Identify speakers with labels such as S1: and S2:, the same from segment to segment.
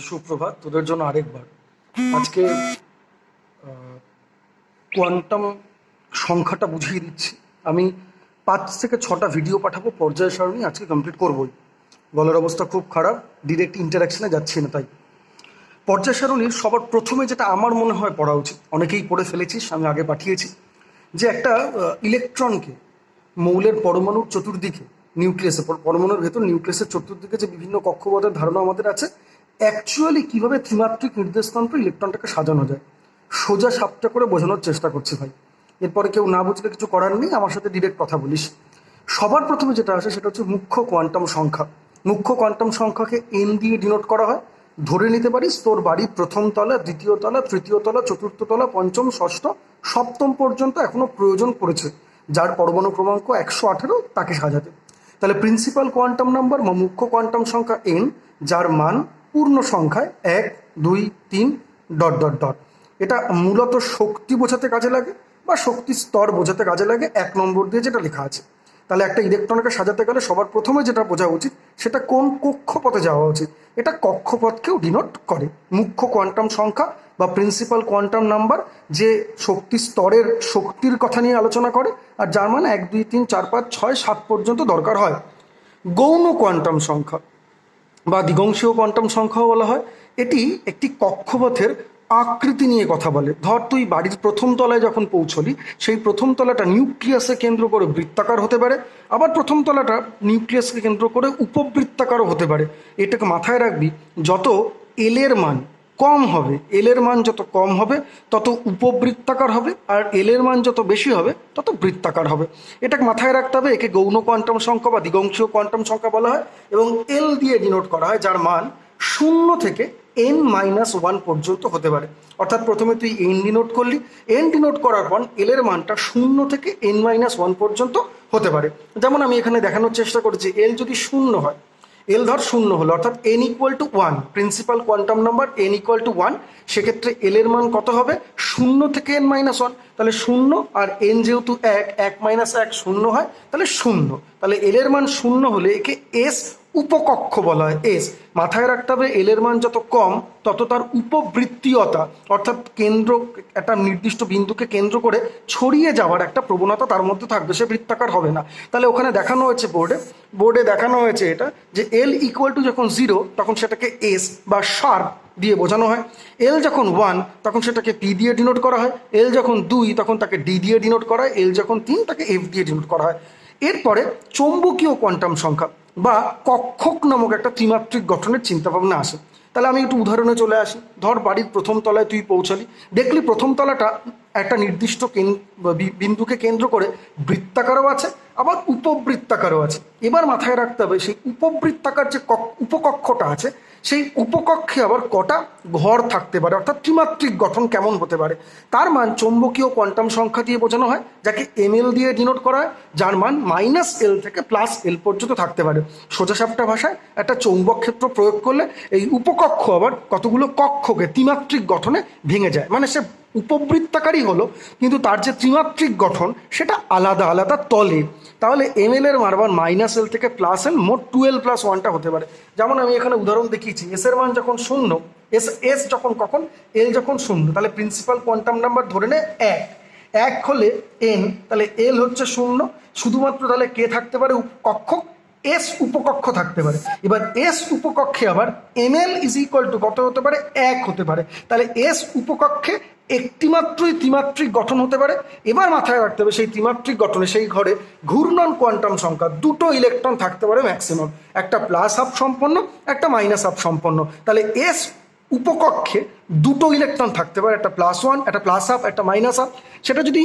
S1: সুপ্রভাত তোদের জন্য আরেকবার। আজকে কোয়ান্টাম সংখ্যাটা বুঝিয়ে দিচ্ছি। আমি 5 থেকে 6টা ভিডিও পাঠাবো, পর্যায় সারণী আজকে কমপ্লিট করবই। গলার অবস্থা খুব খারাপ, ডিরেক্ট ইন্টারাকশনে যাচ্ছি না, তাই পর্যায় সারণীর সবার প্রথমে যেটা আমার মনে হয় পড়া উচিত, অনেকেই পড়ে ফেলেছিস, আমি আগে পাঠিয়েছি, যে একটা ইলেকট্রনকে মৌলের পরমাণুর চতুর্দিকে, নিউক্লিয়াসে, পরমাণুর ভেতর নিউক্লিয়াসের চতুর্দিকে যে বিভিন্ন কক্ষপথের ধারণা আমাদের আছে, অ্যাকচুয়ালি কীভাবে ত্রিমাত্রিক নির্দেশতন্ত্র ইলেকট্রনটাকে সাজানো যায় সোজা সাপটা করে বোঝানোর চেষ্টা করছি ভাই। এরপরে কেউ না বুঝলে কিছু করার নেই, আমার সাথে ডিরেক্ট কথা বলিস। সবার প্রথমে যেটা আসে সেটা হচ্ছে মুখ্য কোয়ান্টাম সংখ্যা। মুখ্য কোয়ান্টাম সংখ্যাকে এন দিয়ে ডিনোট করা হয়। ধরে নিতে পারিস তোর বাড়ি প্রথম তলা, দ্বিতীয় তলা, তৃতীয় তলা, চতুর্থ তলা, পঞ্চম, ষষ্ঠ, সপ্তম পর্যন্ত এখনো প্রয়োজন পড়েছে যার পরমাণু ক্রমাঙ্ক 118 তাকে সাজাতে। তাহলে প্রিন্সিপাল কোয়ান্টাম নাম্বার বা মুখ্য কোয়ান্টাম সংখ্যা এন, যার মান পূর্ণ সংখ্যায় 1, 2, 3 ডট ডট ডট। এটা মূলত শক্তি বোঝাতে কাজে লাগে বা শক্তি স্তর বোঝাতে কাজে লাগে 1 নম্বর দিয়ে যেটা লেখা আছে। তাহলে একটা ইলেকট্রনকে সাজাতে গেলে সবার প্রথমে যেটা বোঝা উচিত সেটা কোন কক্ষপথে যাওয়া উচিত। এটা কক্ষপথকেও ডিনোট করে। মুখ্য কোয়ান্টাম সংখ্যা বা প্রিন্সিপাল কোয়ান্টাম নাম্বার যে শক্তি স্তরের শক্তির কথা নিয়ে আলোচনা করে, আর যার মানে 1, 2, 3, 4, 5, 6, 7 পর্যন্ত দরকার হয়। গৌণ কোয়ান্টাম সংখ্যা বা দিগংশীয় কোয়ান্টাম সংখ্যাও বলা হয়। এটি একটি কক্ষপথের আকৃতি নিয়ে কথা বলে। ধর তুই বাড়ির প্রথম তলায় যখন পৌঁছলি, সেই প্রথম তলাটা নিউক্লিয়াসকে কেন্দ্র করে বৃত্তাকার হতে পারে, আবার প্রথম তলাটা নিউক্লিয়াসকে কেন্দ্র করে উপবৃত্তাকারও হতে পারে। এটাকে মাথায় রাখবি, যত এলের মান কম হবে, এলের মান যত কম হবে তত উপবৃত্তাকার হবে, আর এলের মান যত বেশি হবে তত বৃত্তাকার হবে। এটাকে মাথায় রাখতে হবে। একে গৌণ কোয়ান্টাম সংখ্যা বা দিগংশীয় কোয়ান্টাম সংখ্যা বলা হয় এবং এল দিয়ে ডিনোট করা হয়, যার মান 0 থেকে n-1 পর্যন্ত হতে পারে। অর্থাৎ প্রথমে তুই এন ডিনোট করলি, এন ডিনোট করার পর এলের মানটা 0 থেকে n-1 পর্যন্ত হতে পারে। যেমন আমি এখানে দেখানোর চেষ্টা করেছি, এল যদি 0 হয়, এল ধর 0 হলো, অর্থাৎ n = 1, principal quantum number n = 1, সেক্ষেত্রে এল এর মান কত হবে? 0 থেকে n-1। তাহলে 0 আর n যেহেতু 1, 1 - 1 0 হয়, তাহলে 0। তাহলে এল এর মান 0 হলে একে এস উপকক্ষ বলা হয়। এস মাথায় রাখতে হবে, এল এর মান যত কম তত তার উপবৃত্তীয়তা, অর্থাৎ কেন্দ্র, একটা নির্দিষ্ট বিন্দুকে কেন্দ্র করে ছড়িয়ে যাওয়ার একটা প্রবণতা তার মধ্যে থাকবে, সে বৃত্তাকার হবে না। তাহলে ওখানে দেখানো হয়েছে, বোর্ডে দেখানো হয়েছে এটা, যে এল = যখন 0 তখন সেটাকে এস বা শার্প দিয়ে বোঝানো হয়। এল যখন 1 তখন সেটাকে পি দিয়ে ডিনোট করা হয়। এল যখন 2 তখন তাকে ডি দিয়ে ডিনোট করা হয়। এল যখন 3 তাকে এফ দিয়ে ডিনোট করা হয়। এরপরে চৌম্বকীয় কোয়ান্টাম সংখ্যা বা কক্ষক নামক একটা ত্রিমাত্রিক গঠনের চিন্তাভাবনা আসে। তাহলে আমি একটু উদাহরণে চলে আসি। ধর বাড়ির প্রথম তলায় তুই পৌঁছালি, দেখলি প্রথম তলাটা একটা নির্দিষ্ট বিন্দুকে কেন্দ্র করে বৃত্তাকারও আছে, আবার উপবৃত্তাকারও আছে। এবার মাথায় রাখতে হবে, সেই উপবৃত্তাকার যে উপকক্ষটা আছে, সেই উপকক্ষে আবার কটা ঘর থাকতে পারে, অর্থাৎ ত্রিমাত্রিক গঠন কেমন হতে পারে তার মান চৌম্বকীয় কোয়ান্টাম সংখ্যা দিয়ে বোঝানো হয়, যাকে ml দিয়ে ডিনোট করা হয়, যার মান -L থেকে +L পর্যন্ত থাকতে পারে। সোজাসাপটা ভাষায় একটা চৌম্বক ক্ষেত্র প্রয়োগ করলে এই উপকক্ষ আবার কতগুলো কক্ষকে ত্রিমাত্রিক গঠনে ভেঙে যায়। মানে সে উপবৃত্তাকারই হলো, কিন্তু তার যে ত্রিমাত্রিক গঠন সেটা আলাদা আলাদা তলে। তাহলে ml এর মান -L থেকে +L, মোট 2l+1টা হতে পারে। যেমন আমি এখানে উদাহরণ দেখিয়েছি, এস এর মান যখন 0, এস যখন কখন এল যখন 0, তাহলে প্রিন্সিপাল কোয়ান্টাম নাম্বার ধরে নে 1 হলে এন, তাহলে এল হচ্ছে 0, শুধুমাত্র তাহলে কে থাকতে পারে? কক্ষক এস উপকক্ষ থাকতে পারে। এবার এস উপকক্ষে আবার ml = কত হতে পারে? 1 হতে পারে। তাহলে এস উপকক্ষে একটি মাত্রই ত্রিমাত্রিক গঠন হতে পারে। এবার মাথায় রাখতে হবে, সেই ত্রিমাত্রিক গঠনে সেই ঘরে ঘূর্ণন কোয়ান্টাম সংখ্যা 2টো ইলেকট্রন থাকতে পারে ম্যাক্সিমাম, একটা +12 সম্পন্ন, একটা -12 সম্পন্ন। তাহলে এস উপকক্ষে 2টো ইলেকট্রন থাকতে পারে, একটা +1, একটা +12, একটা -12। সেটা যদি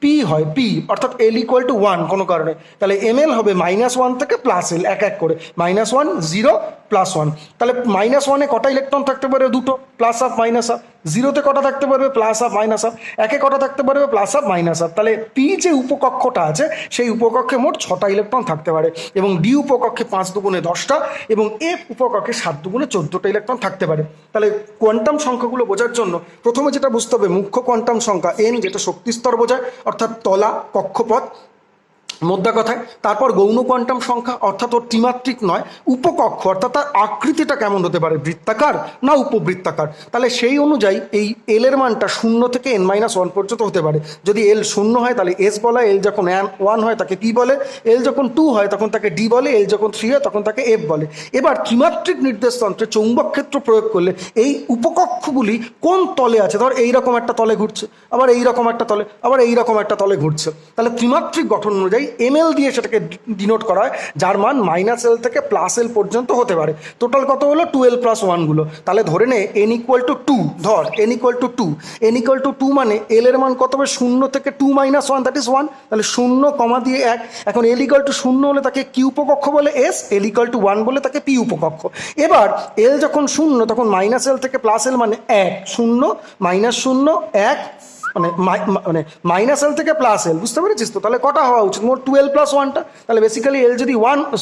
S1: পি হয়, পি অর্থাৎ এল = 1 কোনো কারণে, তাহলে ml হবে -1 থেকে +L, এক এক করে, -1, 0, +1। তাহলে -1-এ কটা ইলেকট্রন থাকতে পারে? 2টো, +12, -12। 0-তে কটা থাকতে পারবে? +12, -12। একে কটা থাকতে পারবে? +12, -12। তাহলে পি যে উপকক্ষটা আছে সেই উপকক্ষে মোট 6টা ইলেকট্রন থাকতে পারে, এবং ডি উপকক্ষে 5 দুগুণে 10টা, এবং এফ উপকক্ষে 7 দুগুণে 14টা ইলেকট্রন থাকতে পারে। তাহলে কোয়ান্টাম সংখ্যাগুলো বোঝার জন্য প্রথমে যেটা বুঝতে হবে, মুখ্য কোয়ান্টাম সংখ্যা এন, যেটা শক্তিস্তর বোঝায়, অর্থাৎ তলা, কক্ষপথ, মোদ্দা কথায় তারপর গৌণ কোয়ান্টাম সংখ্যা অর্থাৎ ওর ত্রিমাত্রিক নয়, উপকক্ষ অর্থাৎ তার আকৃতিটা কেমন হতে পারে, বৃত্তাকার না উপবৃত্তাকার। তাহলে সেই অনুযায়ী এই এল এর মানটা 0 থেকে n-1 পর্যন্ত হতে পারে। যদি এল 0 হয় তাহলে এস বলা, এল যখন 1 হয় তাকে পি বলে, এল যখন 2 হয় তখন তাকে ডি বলে, এল যখন 3 হয় তখন তাকে এফ বলে। এবার ত্রিমাত্রিক নির্দেশতন্ত্রে চৌম্বক ক্ষেত্র প্রয়োগ করলে এই উপকক্ষগুলি কোন তলে আছে, ধর এইরকম একটা তলে ঘুরছে, আবার এইরকম একটা তলে, আবার এইরকম একটা তলে ঘুরছে, তাহলে ত্রিমাত্রিক গঠন অনুযায়ী এমএল দিয়ে সেটাকে ডিনোট করা হয়, যার মান -L থেকে +L পর্যন্ত হতে পারে। টোটাল কত হলো 2l+1 গুলো। তাহলে ধরে নে n=2, ধর n=2, n=2 মানে এল এর মান কত হবে, 0 থেকে 2-1 দ্যাট ইজ 1, তাহলে 0 দিয়ে 1। এখন l=0 হলে তাকে কি উপকক্ষ বলে, এস, l=1 বলে তাকে পি উপকক্ষ। এবার এল যখন 0 তখন -L থেকে +L মানে 1, 0 -0 1 মানে -L থেকে +L, বুঝতে পেরেছিস তো? তাহলে কটা হওয়া উচিত, মোট 2l+1টা। তাহলে বেসিক্যালি এল যদি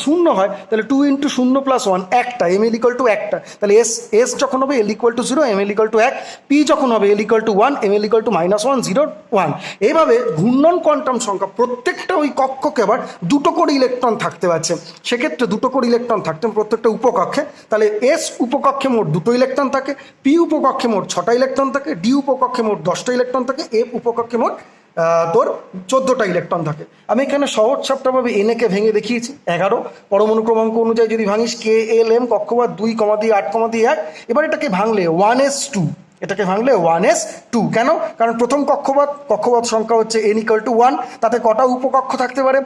S1: 0 হয় তাহলে 2 × 0+1 একটা, ml=1টা। তাহলে এস যখন হবে l=0, ml=1, পি যখন হবে l=1, ml=-1 0 1। এইভাবে ঘূর্ণন কোয়ান্টাম সংখ্যা প্রত্যেকটা ওই কক্ষকে আবার দুটো করে ইলেকট্রন থাকতে পারছে, সেক্ষেত্রে দুটো করে ইলেকট্রন থাকতে প্রত্যেকটা উপকক্ষে। তাহলে এস উপকক্ষে মোট 2টো ইলেকট্রন থাকে, পি উপকক্ষে মোট 6টা ইলেকট্রন থাকে, ডি উপকক্ষে মোট 10টা ইলেকট্রন থাকে, এফ উপকক্ষে মোট তোর 14টা ইলেকট্রন থাকে। আমি এখানে সহজ সাপটাভাবে এনএকে ভেঙে দেখিয়েছি 11 পরমাণু ক্রমাঙ্ক অনুযায়ী যদি ভাঙিস KLM কক্ষপথ 2,8,1। এবার এটাকে ভাঙলে 1s2, এটাকে ভাঙলে 1s2 কেন, কারণ প্রথম কক্ষপথ সংখ্যা হচ্ছে n=1, তাতে কটা উপকক্ষ থাকতে পারে,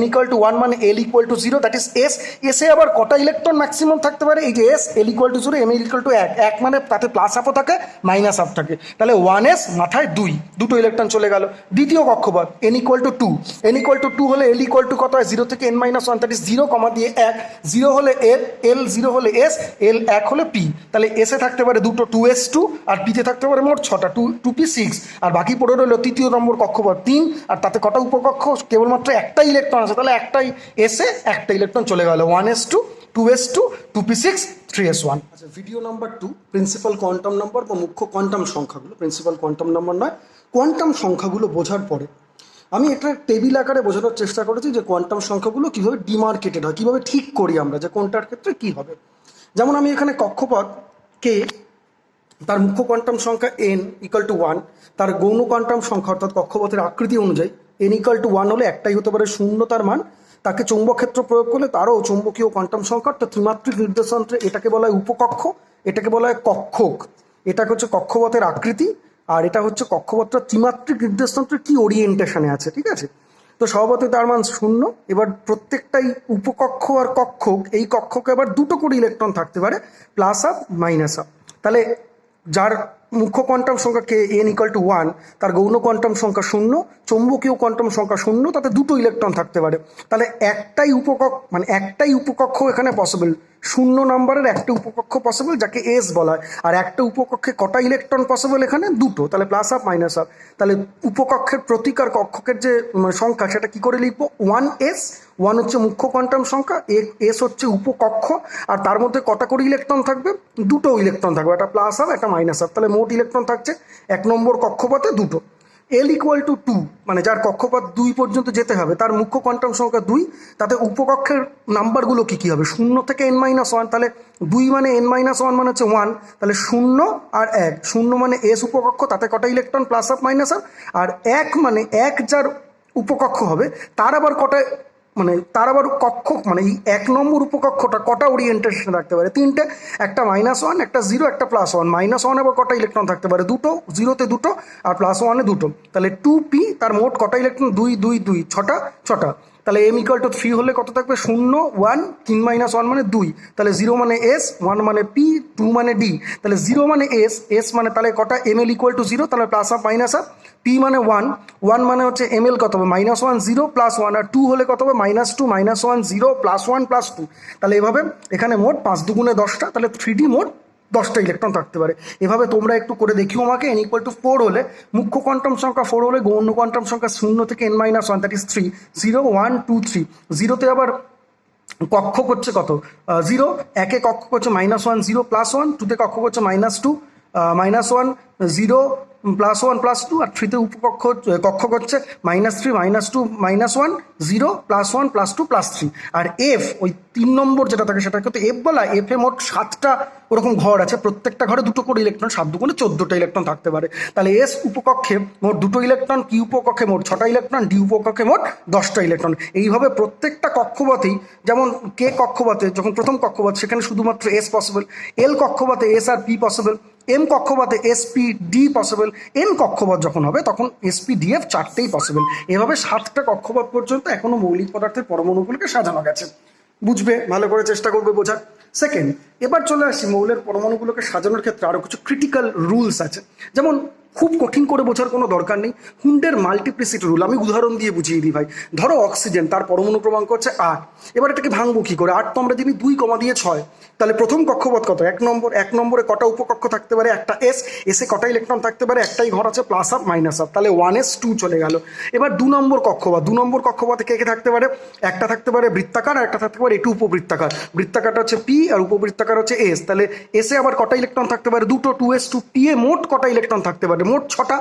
S1: n=1 মানে l=0 দ্যাট ইজ এস। এসে আবার কটা ইলেকট্রন ম্যাক্সিমাম থাকতে পারে, এই যে এস, l=0, m=1, 1 মানে তাতে প্লাস হাফও থাকে মাইনাস হাফ থাকে, তাহলে 1s মাথায় 2, দুটো ইলেকট্রন চলে গেল। দ্বিতীয় কক্ষপথ n=2, n=2 হলে l কত হয়, 0 থেকে n-1 দ্যাট ইজ 0, দিয়ে 1, 0 হলে l 0 হলে এস, l 1 হলে পি। তাহলে এসে থাকতে পারে দুটো 2s2, আর পিতে থাকতে পারে মোট 6টা, 2p6, আর বাকি পড়ে রইল তৃতীয় নম্বর কক্ষপথ 3, আর তাতে কটা উপকক্ষ, কেবলমাত্র একটা ইলেকট্রন আছে, তাহলে একটাই এসে একটা ইলেকট্রন চলে গেল, 1s2, 2s2, 2p6, 3s1। আচ্ছা, video number 2, principal quantum number বা মুখ্য কোয়ান্টাম সংখ্যাগুলো, প্রিন্সিপাল কোয়ান্টাম নাম্বার নয়, কোয়ান্টাম সংখ্যাগুলো বোঝার পরে আমি একটা টেবিল আকারে বোঝানোর চেষ্টা করেছি যে কোয়ান্টাম সংখ্যাগুলো কীভাবে ডিমার্কেটেড হয়, কীভাবে ঠিক করি আমরা যে কোনটার ক্ষেত্রে কী হবে। যেমন আমি এখানে কক্ষপথ কে, তার মুখ্য কোয়ান্টাম সংখ্যা n=1, তার গৌণ কোয়ান্টাম সংখ্যা অর্থাৎ কক্ষপথের আকৃতি অনুযায়ী n=1 হলে একটাই হতে পারে 0 তার মান, তাকে চৌম্বক ক্ষেত্র প্রয়োগ করলে তারও চৌম্বকীয় কোয়ান্টাম সংখ্যা অর্থাৎ ত্রিমাত্রিক নির্দেশান্ত্রে এটাকে বলা হয় উপকক্ষ, এটাকে বলা হয় কক্ষক। এটা হচ্ছে কক্ষপথের আকৃতি, আর এটা হচ্ছে কক্ষপথটা ত্রিমাত্রিক নির্দেশান্ত্রের কি ওরিয়েন্টেশনে আছে, ঠিক আছে? তো স্বভাবতই তার মান 0। এবার প্রত্যেকটাই উপকক্ষ আর কক্ষক, এই কক্ষকে আবার দুটো করে ইলেকট্রন থাকতে পারে, প্লাস আপ মাইনাস আপ। তাহলে যার মুখ্য কোয়ান্টাম সংখ্যা কে n=1, তার গৌণ কোয়ান্টাম সংখ্যা 0, চৌম্বকীয় কোয়ান্টাম সংখ্যা 0, তাতে দুটো ইলেকট্রন থাকতে পারে। তাহলে একটাই উপকক্ষ এখানে পসিবল, 0 নম্বরের একটা উপকক্ষ পসিবল যাকে এস বলা হয়, আর একটা উপকক্ষে কটা ইলেকট্রন পসিবল, এখানে দুটো, তাহলে প্লাস আপ মাইনাস আপ। তাহলে উপকক্ষের প্রতিকার কক্ষকের যে সংখ্যা সেটা কি করে লিখবো, 1s, 1 হচ্ছে মুখ্য কোয়ান্টাম সংখ্যা, এস হচ্ছে উপকক্ষ, আর তার মধ্যে কটা করে ইলেকট্রন থাকবে, দুটো ইলেকট্রন থাকবে, একটা প্লাস আপ একটা মাইনাস আপ। তাহলে মোট ইলেকট্রন থাকছে 1 নম্বর কক্ষপথে দুটো। l=2 মানে যার কক্ষপথ 2 পর্যন্ত যেতে হবে, তার মুখ্য কোয়ান্টাম সংখ্যা 2, তাতে উপকক্ষের নাম্বারগুলো কী কী হবে, 0 থেকে n-1, তাহলে 2 মানে n-1 মানে হচ্ছে 1, তাহলে 0 আর 1, 0 মানে এস উপকক্ষ, তাতে কটা electron plus up minus up, আর 1 মানে 1 যার উপকক্ষ হবে তার আবার কটা, মানে তার আবার কক্ষক, মানে এই 1 নম্বর উপকক্ষটা কটা ওরিয়েন্টেশন রাখতে পারে, 3টে, একটা -1, একটা 0, একটা +1। -1 আবার কটা ইলেকট্রন থাকতে পারে, দুটো, 0-তে দুটো আর +1-এ দুটো, তাহলে 2p, তার মোট কটা ইলেকট্রন, 2 2 2 6টা। তাহলে m=3 হলে কত থাকবে, 0 1 3-1 মানে 2, তাহলে 0 মানে এস, 1 মানে পি, 2 মানে ডি, তাহলে 0 মানে এস, এস মানে তাহলে কটা, ml=0, তাহলে plus up minus up, P মানে 1, 1 মানে হচ্ছে ml কত হবে, -1 0 +1, আর 2 হলে কত হবে, -2 -1 0 +1 +2। তাহলে এভাবে এখানে মোট 5 2 10টা, তাহলে 3D মোট 10টা ইলেকট্রন থাকতে পারে। এভাবে তোমরা একটু করে দেখিও আমাকে। n=4 হলে মুখ্য কোয়ান্টাম সংখ্যা 4 হলে গৌণ কোয়ান্টাম সংখ্যা 0 থেকে n-1 দ্যাট ইজ 3, 0 1 2 3। 0তে আবার কক্ষক হচ্ছে কত, 0, 1-এ কক্ষক হচ্ছে -1 0 +1, 2তে কক্ষক হচ্ছে -2 -1 0 +1 +2, আর 3তে কক্ষক হচ্ছে -3 -2 -1 0 +1 +2 +3। আর এফ ওই 3 নম্বর যেটা থাকে সেটা কিন্তু এফ বলা। এফে মোট 7টা ওরকম ঘর আছে, প্রত্যেকটা ঘরে 2টো করে ইলেকট্রন, 7 দুগুণে 14টা ইলেকট্রন থাকতে পারে। তাহলে এস উপকক্ষে মোট 2টো ইলেকট্রন, পি উপকক্ষে মোট 6টা ইলেকট্রন, ডি উপকক্ষে মোট 10টা ইলেকট্রন। এইভাবে প্রত্যেকটা কক্ষপথেই, যেমন কে কক্ষপথে যখন প্রথম কক্ষপথ সেখানে শুধুমাত্র এস পসিবল, এল কক্ষপথে এস আর পি পসিবল, এম কক্ষপথে এসপি ডি পসিবল, এন কক্ষপথ যখন হবে তখন এসপি ডিএফ 4টেই পসিবল। এভাবে 7টা কক্ষপথ পর্যন্ত এখনো মৌলিক পদার্থের পরমাণুগুলোকে সাজানো গেছে। বুঝবে, ভালো করে চেষ্টা করবে বোঝার। সেকেন্ড, এবার চলে আসি মৌলের পরমাণুগুলোকে সাজানোর ক্ষেত্রে আরও কিছু ক্রিটিক্যাল রুলস আছে। যেমন খুব কঠিন করে বোঝার কোনো দরকার নেই, হুন্ডের মাল্টিপ্লিসিটি রুল। আমি উদাহরণ দিয়ে বুঝিয়ে দিই ভাই। ধরো অক্সিজেন, তার পরমাণু ক্রমাঙ্ক হচ্ছে 8। এবার এটাকে ভাঙবো কী করে? 8 তো আমরা জানি 2, 6। তাহলে প্রথম কক্ষপথ কত? 1 নম্বর। 1 নম্বরে কটা উপকক্ষ থাকতে পারে? একটা এস। এসে কটা ইলেকট্রন থাকতে পারে? একটাই ঘর আছে, +1 -1। তাহলে 1s2 চলে গেল। এবার 2 নম্বর কক্ষপথ। 2 নম্বর কক্ষপথে কে কে থাকতে পারে? একটা থাকতে পারে বৃত্তাকার, আর একটা থাকতে পারে একটু উপবৃত্তাকার। বৃত্তাকারটা হচ্ছে পি আর উপবৃত্তাকার হচ্ছে এস। তাহলে এসে আবার কটা ইলেকট্রন থাকতে পারে? 2টো, 2s2। পি এ মোট কটা ইলেকট্রন থাকতে পারে? মোট 6টা।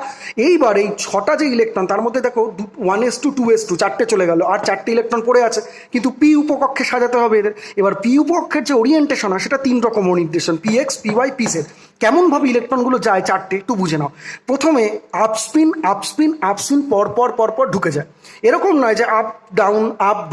S1: এইবার এই 6টা যে ইলেকট্রন, তার মধ্যে দেখো 1s2 2s2 4টে চলে গেল, আর 4টে ইলেকট্রন পড়ে আছে। কিন্তু পি উপকক্ষে সাজাতে হবে এদের। এবার পি উপকক্ষের যে ওরিয়েন্টেশন হয় সেটা 3 রকম ওরিয়েন্টেশন, পিএক্স, পিওয়াই, পিজেড। কেমনভাবে ইলেকট্রনগুলো যায় 4টে একটু বুঝে নাও। প্রথমে আপস্পিন আপস্পিন আপস্পিন পরপর পরপর ঢুকে যায়। এরকম নয় যে আপ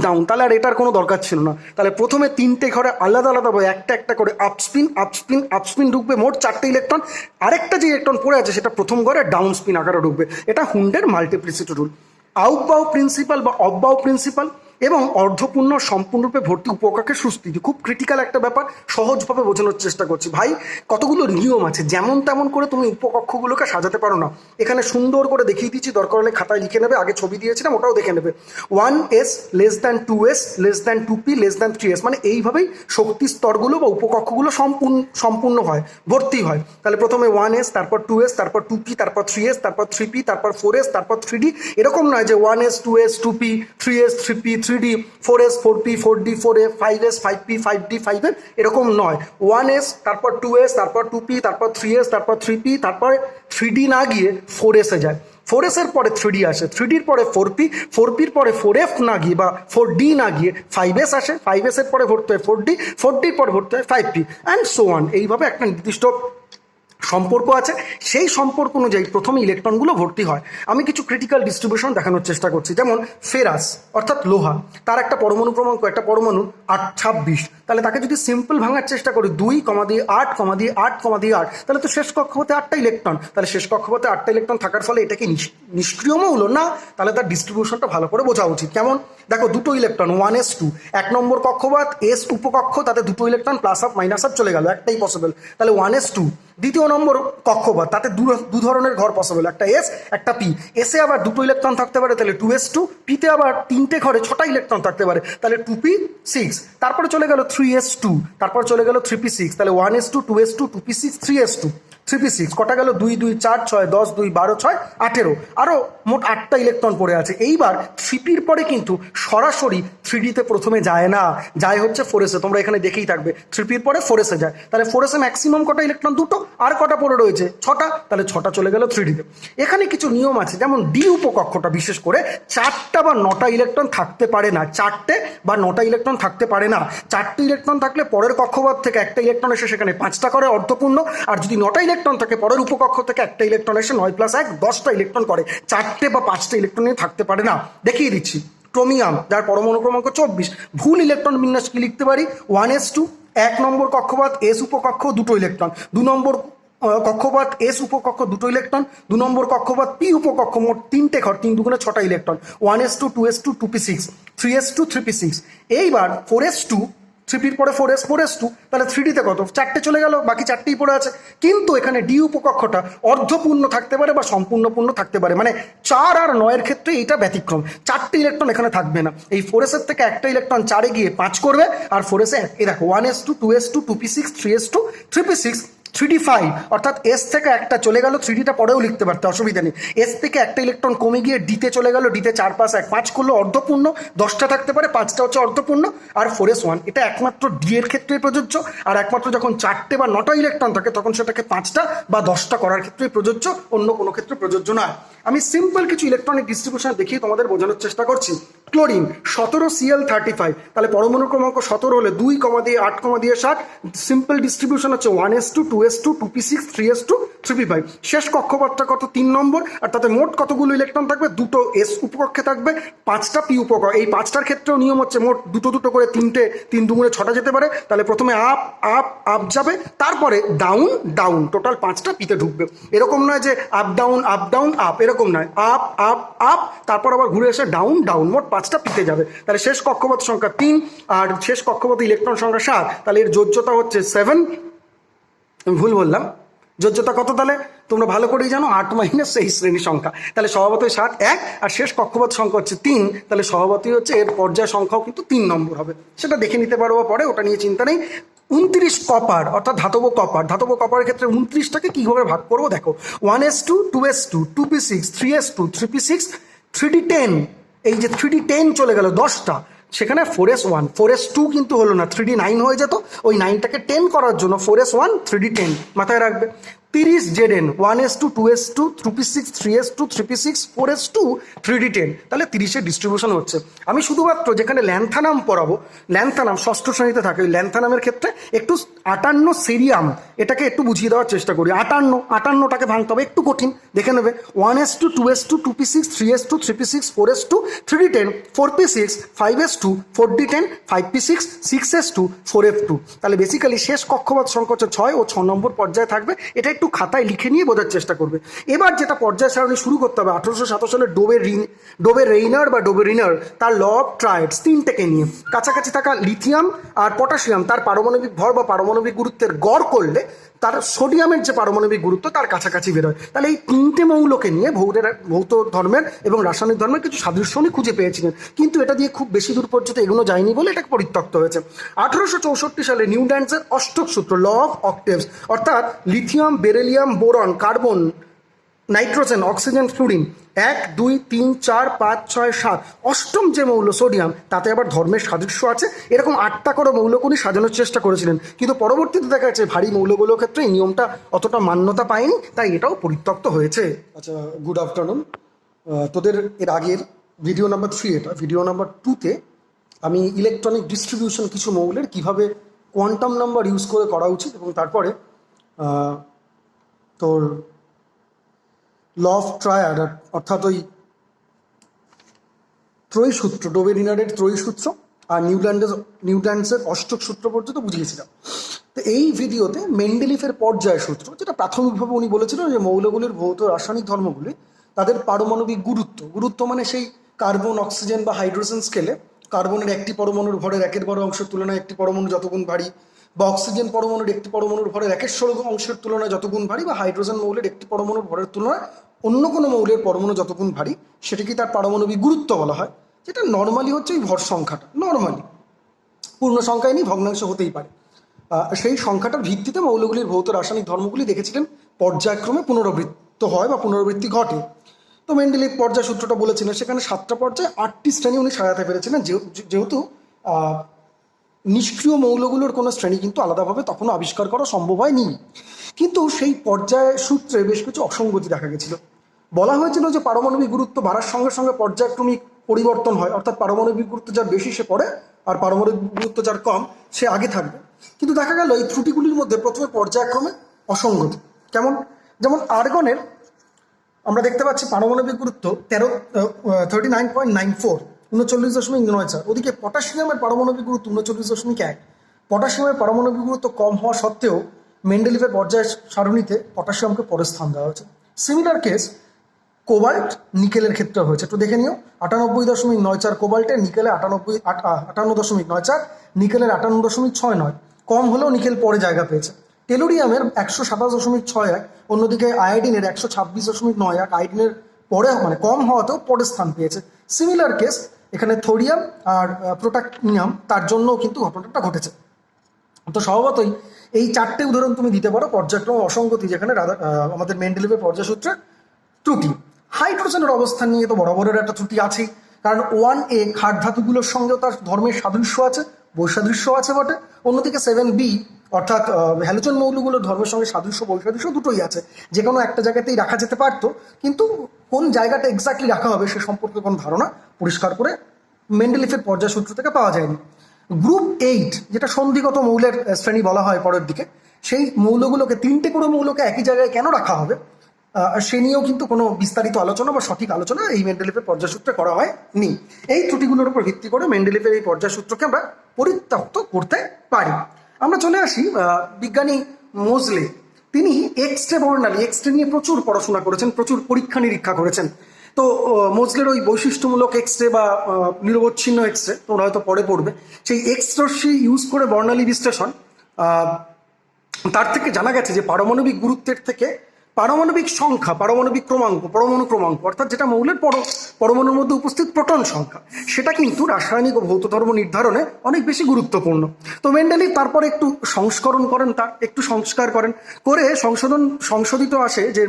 S1: ডাউন, তাহলে আর এটার কোনো দরকার ছিল না। তাহলে প্রথমে 3টে ঘরে আলাদা আলাদাভাবে একটা একটা করে আপস্পিন আপস্পিন আপস্পিন ঢুকবে, মোট 4টে ইলেকট্রন। আরেকটা যে ইলেকট্রন পড়ে আছে সেটা প্রথম ঘরে ডাউন স্পিন আকারে ঢুকবে। এটা হুন্ডের মাল্টিপ্লিসিটি রুল। আউটবাউ প্রিন্সিপাল বা অফবাউ প্রিন্সিপাল এবং অর্ধপূর্ণ সম্পূর্ণরূপে ভর্তি উপকক্ষের সুস্থিতি খুব ক্রিটিক্যাল একটা ব্যাপার। সহজভাবে বোঝানোর চেষ্টা করছি ভাই। কতগুলো নিয়ম আছে, যেমন তেমন করে তুমি উপকক্ষগুলোকে সাজাতে পারো না। এখানে সুন্দর করে দেখিয়ে দিচ্ছি, দরকার হলে খাতায় লিখে নেবে, আগে ছবি দিয়েছিলাম ওটাও দেখে নেবে। 1s < 2s < 2p < 3s, মানে এইভাবেই শক্তি স্তরগুলো বা উপকক্ষগুলো সম্পূর্ণ হয়, ভর্তি হয়। তাহলে প্রথমে 1s, তারপর 2s, তারপর 2p, তারপর 3s, তারপর 3p, তারপর 4s, তারপর 3d। এরকম নয় যে 1s 2s 2p 3s 3p 3d 4s 4p 4d 4a 5s 5p 5d 5f, এরকম নয়। 1s, তারপর 2s, তারপর 2p, তারপর 3s, তারপর 3p, তারপর 3d না গিয়ে 4s এ যায়। 4s এর পরে 3d আসে, 3dর পরে 4p, 4pর পরে 4f না গিয়ে বা 4d না গিয়ে 5s আসে, 5s এর পরে ভর্তি হয় 4d, 4dর পরে ভর্তি হয় 5p অ্যান্ড সো অন। এইভাবে একটা নির্দিষ্ট সম্পর্ক আছে, সেই সম্পর্ক অনুযায়ী প্রথমে ইলেকট্রনগুলো ভর্তি হয়। আমি কিছু ক্রিটিক্যাল ডিস্ট্রিবিউশন দেখানোর চেষ্টা করছি। যেমন ফেরাস অর্থাৎ লোহা, তার একটা পরমাণু ক্রমাঙ্ক, একটা পরমাণু 26। তাহলে তাকে যদি সিম্পল ভাঙার চেষ্টা করি 2, দিয়ে 8, দিয়ে 8, দিয়ে 8, তাহলে তো শেষ কক্ষপথে 8টা ইলেকট্রন। তাহলে শেষ কক্ষপথে 8টা ইলেকট্রন থাকার ফলে এটাকে নিষ্ক্রিয় মৌল না, তাহলে তার ডিস্ট্রিবিউশনটা ভালো করে বোঝা উচিত। কেমন? দেখো 2টো ইলেকট্রন 1s2, 1 নম্বর কক্ষপথ এস উপকক্ষ, তাতে 2টো ইলেকট্রন +1 - চলে গেল, একটাই পসিবল, তাহলে 1s2। দ্বিতীয় নম্বর কক্ষপথ, তাতে দু ধরনের ঘর পসিবল, একটা এস একটা পি। এসে আবার 2টো ইলেকট্রন থাকতে পারে, তাহলে 2s2। পিতে আবার 3টে ঘরে 6টা ইলেকট্রন থাকতে পারে, তাহলে 2p6। তারপরে চলে গেল 3s2, তারপর চলে গেল 3p6, তাহলে 1s2 2s2 2p6 3s2 3p6। কটা গেল? 2 2 4 6 10 2 12 6 18, আরও মোট 8টা ইলেকট্রন পড়ে আছে। এইবার 3pর পরে কিন্তু সরাসরি 3dতে প্রথমে যায় না, যায় হচ্ছে 4s-এ। তোমরা এখানে দেখেই থাকবে 3pর পরে 4s-এ যায়। তাহলে 4s-এ ম্যাক্সিমাম কটা ইলেকট্রন? 2টো। আর কটা পড়ে রয়েছে? 6টা, তাহলে 6টা চলে গেল 3dতে। এখানে কিছু নিয়ম আছে, যেমন ডি উপকক্ষটা বিশেষ করে 4টা বা 9টা ইলেকট্রন থাকতে পারে না, 4টে বা 9টা ইলেকট্রন থাকতে পারে না। 4টে ইলেকট্রন থাকলে পরের কক্ষপথ থেকে একটা ইলেকট্রন এসে সেখানে 5টা করে অর্ধপূর্ণ, আর যদি 9টা ইলেকট্রন থাকে পরের উপকক্ষ থেকে একটা ইলেকট্রন এসে 9 + 1 10টা ইলেকট্রন করে। 4টে বা 5টা ইলেকট্রন নিয়ে থাকতে পারে না। দেখিয়ে দিচ্ছি। ক্রোমিয়াম, যার পরমাণু ক্রমাঙ্ক 24, ভুল ইলেকট্রন বিন্যাস কি লিখতে পারি? 1s2, 1 নম্বর কক্ষপথ এস উপকক্ষ 2টো ইলেকট্রন, 2 নম্বর কক্ষপথ এস উপকক্ষ 2টো ইলেকট্রন, 2 নম্বর কক্ষপথ পি উপকক্ষ মোট 3টে ঘর, 3 দুগুণে 6টা electron, 1s2 2s2 2p6 3s2 3p6। এইবার 4s2, 3pর পরে 4s 4s2, তাহলে 3dতে কত? 4টে চলে গেল, বাকি 4টেই পড়ে আছে। কিন্তু এখানে ডি উপকক্ষটা অর্ধপূর্ণ থাকতে পারে বা সম্পূর্ণ পূর্ণ থাকতে পারে, মানে 4 আর 9-এর ক্ষেত্রে এটা ব্যতিক্রম। 4টে ইলেকট্রন এখানে থাকবে না। এই 4s-এর থেকে একটা ইলেকট্রন 4-এ গিয়ে 5 করবে, আর 4s-এ এই দেখো 1s2 2s2 2p6 3s2 3p6 3d5 অর্থাৎ এস থেকে একটা চলে গেল, 3dটা পরেও লিখতে পারতে, অসুবিধা নেই। এস থেকে একটা ইলেকট্রন কমে গিয়ে ডিতে চলে গেল, ডিতে 4 5 1 5 করলো অর্ধপূর্ণ, 10টা থাকতে পারে, 5টা হচ্ছে অর্ধপূর্ণ। আর 4s1 এটা একমাত্র ডি এর ক্ষেত্রেই প্রযোজ্য, আর একমাত্র যখন 4টে বা 9টা ইলেকট্রন থাকে তখন সেটাকে 5টা বা 10টা করার ক্ষেত্রেই প্রযোজ্য, অন্য কোনো ক্ষেত্রে প্রযোজ্য নয়। আমি সিম্পল কিছু ইলেকট্রনিক ডিস্ট্রিবিউশন দেখিয়ে তোমাদের বোঝানোর চেষ্টা করছি। ক্লোরিন 17Cl35, তাহলে পরমাণু ক্রমাঙ্ক 17 হলে 2, দিয়ে 8, দিয়ে 7, সিম্পল ডিস্ট্রিবিউশন হচ্ছে 1s2 2s2 2p6 3s2 3p5। শেষ কক্ষপথটা কত? 3 নম্বর। আর তাতে মোট কতগুলো ইলেকট্রন থাকবে? 2টো এস উপকক্ষে থাকবে, 5টা পি উপকক্ষ। এই 5টার ক্ষেত্রেও নিয়ম হচ্ছে মোট 2 করে 3টে, 3 দুগুণে 6টা যেতে পারে। তাহলে প্রথমে আপ আপ আপ যাবে, তারপরে ডাউন ডাউন, টোটাল 5টা পিতে ঢুকবে। এরকম নয় যে আপ ডাউন আপ, এরকম নয়, আপ আপ আপ, তারপর আবার ঘুরে এসে ডাউন ডাউন, মোট 5টা পিতে যাবে। তাহলে শেষ কক্ষপথ সংখ্যা 3 আর শেষ কক্ষপথে ইলেকট্রন সংখ্যা 7, তাহলে এর যোজ্যতা হচ্ছে 7। আমি ভুল বললাম, যোজ্যতা কত? তাহলে তোমরা ভালো করেই জানো, 8 - এই শ্রেণী সংখ্যা। তাহলে স্বভাবতই 7 1, আর শেষ কক্ষপথ সংখ্যা হচ্ছে 3, তাহলে স্বভাবতই হচ্ছে এর পর্যায় সংখ্যাও কিন্তু 3 নম্বর হবে। সেটা দেখে নিতে পারবো পরে, ওটা নিয়ে চিন্তা নেই। 29 কপার অর্থাৎ ধাতব কপার, ধাতব কপারের ক্ষেত্রে 29টাকে কীভাবে ভাগ করবো দেখো। 1s2 2s2 2p6 3s2 3p6 3d10, এই যে 3d10 চলে গেল 10টা, সেখানে 4s1 4s2 কিন্তু হলো না, 3d9 হয়ে যেত। ওই 9টাকে 10 করার জন্য 4s1 3d10 মাথায় রাখবে। 30 Zn 1s2 2s2 3p6 3s2 3p6 4s2 3d10, তাহলে 30-এর ডিস্ট্রিবিউশন হচ্ছে। আমি শুধুমাত্র যেখানে ল্যান্থানাম পড়াবো, ল্যান্থানাম ষষ্ঠ শ্রেণীতে থাকে, ওই ল্যান্থানামের ক্ষেত্রে একটু 58 সিরিয়াম, এটাকে একটু বুঝিয়ে দেওয়ার চেষ্টা করি। 58টাকে ভাঙতে হবে, একটু কঠিন, দেখে নেবে। 1s2 2s2 2p6 3s2 3p6 4s2 3d10 4p6 5s2 4d10 5p6 6s2 4f2। তাহলে বেসিক্যালি শেষ কক্ষপথ সংখ্যা হচ্ছে 6 ও 6 নম্বর পর্যায়ে থাকবে। এটা একটু খাতায় লিখে নিয়ে বোঝার চেষ্টা করবে। এবার যেটা পর্যায় সারণী শুরু করতে হবে, 1827 সালে ডোবে রেইনার তার ল অফ ট্রাইডস 3টেকে নিয়ে কাছাকাছি থাকা লিথিয়াম আর পটাশিয়াম তার পারমাণবিক ভর বা পারমাণবিক গুরুত্বের গড় করলে তার সোডিয়ামের যে পারমাণবিক গুরুত্ব তার কাছাকাছি বেরোয়। তাহলে এই 3টে মৌলকে নিয়ে ভৌত ধর্মের এবং রাসায়নিক ধর্মের কিছু সাদৃশ্য উনি খুঁজে পেয়েছিলেন, কিন্তু এটা দিয়ে খুব বেশি দূর পর্যন্ত এগুলো যায়নি বলে এটাকে পরিত্যক্ত হয়েছে। 1864 সালে নিউটনের অষ্টক সূত্র ল অফ অক্টেভস, অর্থাৎ lithium beryllium boron carbon nitrogen oxygen fluorine 1 2 3 4 5 6 7, অষ্টম যে মৌল সোডিয়াম তাতে আবার ধর্মের সাদৃশ্য আছে। এরকম 8টা করে মৌলগুলি সাজানোর চেষ্টা করেছিলেন, কিন্তু পরবর্তীতে দেখা যাচ্ছে ভারী মৌলগুলোর ক্ষেত্রে এই নিয়মটা অতটা মান্যতা পায়নি, তাই এটাও পরিত্যক্ত হয়েছে। আচ্ছা, গুড আফটারনুন। তোদের এর আগের ভিডিও নাম্বার 3, এটা ভিডিও নাম্বার 2তে আমি ইলেকট্রনিক ডিস্ট্রিবিউশন কিছু মৌলের কিভাবে কোয়ান্টাম নাম্বার ইউজ করে করা উচিত এবং তারপরে তোর ল অফ ট্রায়াড অর্থাৎ ওই ত্রয়ী সূত্র, ডোবে-রিনারের ত্রয়ী সূত্র আর নিউটনের অষ্টক সূত্র পর্যন্ত বুঝিয়েছিলাম। তো এই ভিডিওতে মেন্ডেলিফের পর্যায় সূত্র, যেটা প্রাথমিকভাবে উনি বলেছিলেন যে মৌলগুলির ভৌত রাসায়নিক ধর্মগুলি তাদের পারমাণবিক গুরুত্ব মানে সেই কার্বন অক্সিজেন বা হাইড্রোজেন স্কেলে কার্বনের একটি পরমাণুর ভরের 1/12 অংশের তুলনায় একটি পরমাণু যতগুণ ভারী, বা অক্সিজেন পরমাণুর একটি পরমাণুর ভরের 1/16 অংশের তুলনায় যতগুণ ভারী, বা হাইড্রোজেন মৌলের একটি পরমাণুর ভরের তুলনায় অন্য কোনো মৌলের পরমাণু যতগুণ ভারী, সেটাকে তার পারমাণবিক গুরুত্ব বলা হয়। যেটা নর্মালি হচ্ছে ওই ভর সংখ্যাটা, নর্মালি পূর্ণ সংখ্যায় নেই, ভগ্নাংশ হতেই পারে। সেই সংখ্যাটার ভিত্তিতে মৌলগুলির ভৌত রাসায়নিক ধর্মগুলি দেখেছিলেন পর্যায়ক্রমে পুনরাবৃত্ত হয় বা পুনরাবৃত্তি ঘটে। তো মেন্ডেলিফ পর্যায় সূত্রটা বলেছিলেন, সেখানে 7টা পর্যায়ে 8টি শ্রেণী উনি সাজাতে পেরেছিলেন, যেহেতু নিষ্ক্রিয় মৌলগুলোর কোনো শ্রেণী কিন্তু আলাদাভাবে তখনও আবিষ্কার করা সম্ভব হয়নি। কিন্তু সেই পর্যায় সূত্রে বেশ কিছু অসঙ্গতি দেখা গেছিল। বলা হয়েছিল যে পারমাণবিক গুরুত্ব বাড়ার সঙ্গে সঙ্গে পর্যায়ক্রমিক পরিবর্তন হয়, অর্থাৎ পারমাণবিক গুরুত্ব যার বেশি সে পড়ে আর পারমাণবিক গুরুত্ব যার কম সে আগে থাকবে। কিন্তু দেখা গেল এই ত্রুটিগুলির মধ্যে প্রথমে পর্যায়ক্রমে অসঙ্গতি। যেমন আর্গনের আমরা দেখতে পাচ্ছি পারমাণবিক গুরুত্ব 39.94, 39.94। ওদিকে পটাশিয়ামের পারমাণবিক গুরুত্ব 39.1। পটাশিয়ামের পারমাণবিক গুরুত্ব কম হওয়া সত্ত্বেও মেন্ডেলিফের পর্যায় সারণীতে পটাশিয়ামকে পরে স্থান দেওয়া হয়েছে। সিমিলার কেস কোবাল্ট নিকেলের ক্ষেত্রে হয়েছে, একটু দেখে নিও। 98.94 কোবাল্টে, নিকেলে 58.94, নিকেলের 58.69। কম হলেও নিকেল পরে জায়গা পেয়েছে। টেলুরিয়ামের 127.61, অন্যদিকে আয়োডিনের 126.91, আয়োডিনের পরে মানে কম হওয়াতেও পরে স্থান পেয়েছে। সিমিলার কেস এখানে থোরিয়াম আর প্রোটাক্টিনিয়াম, তার জন্যও কিন্তু ঘটনাটা ঘটেছে। তো স্বভাবতই এই চারটে উদাহরণ তুমি দিতে পারো পর্যায়ক্রম অসঙ্গতি, যেখানে আমাদের মেন্ডেলিভের পর্যায়সূত্রে ত্রুটি। হাইড্রোজেনের অবস্থান নিয়ে তো বরাবরের একটা ত্রুটি আছেই, কারণ 1A ক্ষার ধাতুগুলোর সঙ্গেও তার ধর্মের সাদৃশ্য আছে, বৈসাদৃশ্য আছে বটে। অন্যদিকে 7B অর্থাৎ হ্যালোজেন মৌলগুলোর ধর্মের সঙ্গে সাদৃশ্য বৈসাদৃশ্য দুটোই আছে, যে কোনো একটা জায়গাতেই রাখা যেতে পারতো, কিন্তু কোন জায়গাটা এক্স্যাক্টলি রাখা হবে সে সম্পর্কে কোনো ধারণা পরিষ্কার করে মেন্ডেলিফের পর্যায়সূত্র থেকে পাওয়া যায়নি। গ্রুপ 8 যেটা সন্ধিগত মৌলের শ্রেণী বলা হয় পরের দিকে, সেই মৌলগুলোকে 3টে করে মৌলকে একই জায়গায় কেন রাখা হবে সে নিয়েও কিন্তু কোনো বিস্তারিত আলোচনা বা সঠিক আলোচনা এই মেন্ডেলিফের পর্যায়সূত্রে করা হয়নি। এই ত্রুটিগুলোর উপর ভিত্তি করে মেন্ডেলিফের এই পর্যায়সূত্রকে আমরা পরিত্যক্ত করতে পারি। আমরা চলে আসি বিজ্ঞানী মোজলে। তিনি এক্স রে বর্ণালী, এক্স রে নিয়ে প্রচুর পড়াশোনা করেছেন, প্রচুর পরীক্ষা নিরীক্ষা করেছেন। তো মোজলের ওই বৈশিষ্ট্যমূলক এক্স রে বা নিরবচ্ছিন্ন এক্স রে তোমরা হয়তো পরে পড়বে, সেই এক্স রশ্মি ইউজ করে বর্ণালী বিশ্লেষণ, তার থেকে জানা গেছে যে পারমাণবিক গুরুত্বের থেকে পারমাণবিক সংখ্যা, পারমাণবিক ক্রমাঙ্ক, পরমাণু ক্রমাঙ্ক অর্থাৎ যেটা মৌলের পরমাণুর মধ্যে উপস্থিত প্রোটন সংখ্যা, সেটা কিন্তু রাসায়নিক ও ভৌত ধর্ম নির্ধারণে অনেক বেশি গুরুত্বপূর্ণ। তো মেন্ডেলিভ তারপরে একটু সংস্করণ করেন, তার একটু সংস্কার করেন, করে সংশোধিত আসে যে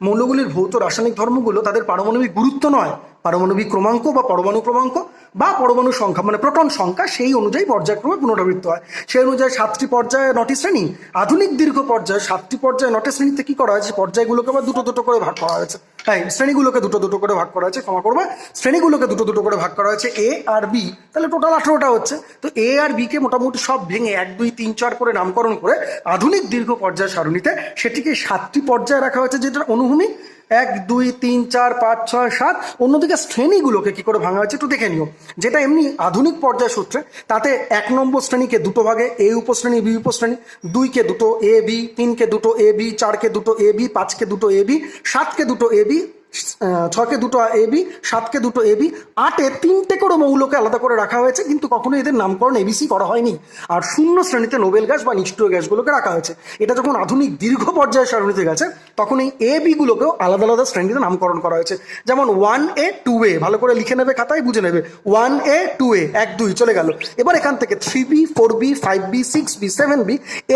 S1: মৌলগুলির ভৌত রাসায়নিক ধর্মগুলো তাদের পারমাণবিক গুরুত্ব নয়, পারমাণবিক ক্রমাঙ্ক বা পরমাণু ক্রমাঙ্ক বা পরমাণু সংখ্যা মানে প্রোটন সংখ্যা, সেই অনুযায়ী পর্যায়ক্রমে পুনরাবৃত্ত হয়। সেই অনুযায়ী 7টি পর্যায়ে 9টি শ্রেণী, আধুনিক দীর্ঘ পর্যায়ে 7টি পর্যায়ে 9টি শ্রেণীতে কি করা হয়েছে, পর্যায়গুলোকে আবার দুটো দুটো করে ভাগ করা হয়েছে। হ্যাঁ, শ্রেণীগুলোকে দুটো দুটো করে ভাগ করা হয়েছে, ক্ষমা করবে, শ্রেণীগুলোকে দুটো দুটো করে ভাগ করা হয়েছে, A আর B, তাহলে টোটাল 18টা হচ্ছে। তো A আর B কে মোটামুটি সব ভেঙে 1 2 3 4 করে নামকরণ করে আধুনিক দীর্ঘ পর্যায় সারণীতে সেটিকে 7টি পর্যায়ে রাখা হয়েছে, যেটা অনুভূমিক 1 2 3 4 5 6 7। অন্যদিকে শ্রেণীগুলোকে কি করে ভাঙা হয়েছে একটু দেখে নিও। যেটা এমনি আধুনিক পর্যায় সূত্রে, তাতে 1 নম্বর শ্রেণীকে দুটো ভাগে, A উপশ্রেণী, B উপশ্রেণী, 2কে দুটো AB, 3কে দুটো AB, 4কে দুটো AB, 5কে দুটো AB, 7কে দুটো AB, 6কে দুটো AB, 7কে দুটো AB, 8-এ 3টে করে মৌলকে আলাদা করে রাখা হয়েছে, কিন্তু কখনো এদের নামকরণ ABC করা হয়নি। আর 0 শ্রেণীতে নোবেল গ্যাস বা নিষ্ক্রিয় গ্যাসগুলোকে রাখা হয়েছে। এটা যখন আধুনিক দীর্ঘ পর্যায় সারণীতে গেছে, তখন এই AB গুলোকেও আলাদা আলাদা শ্রেণীতে নামকরণ করা হয়েছে। যেমন 1A 2A, ভালো করে লিখে নেবে, খাতায় বুঝে নেবে, 1A 2A 1 2 চলে গেল। এবার এখান থেকে 3B 4B 5B 6B 7B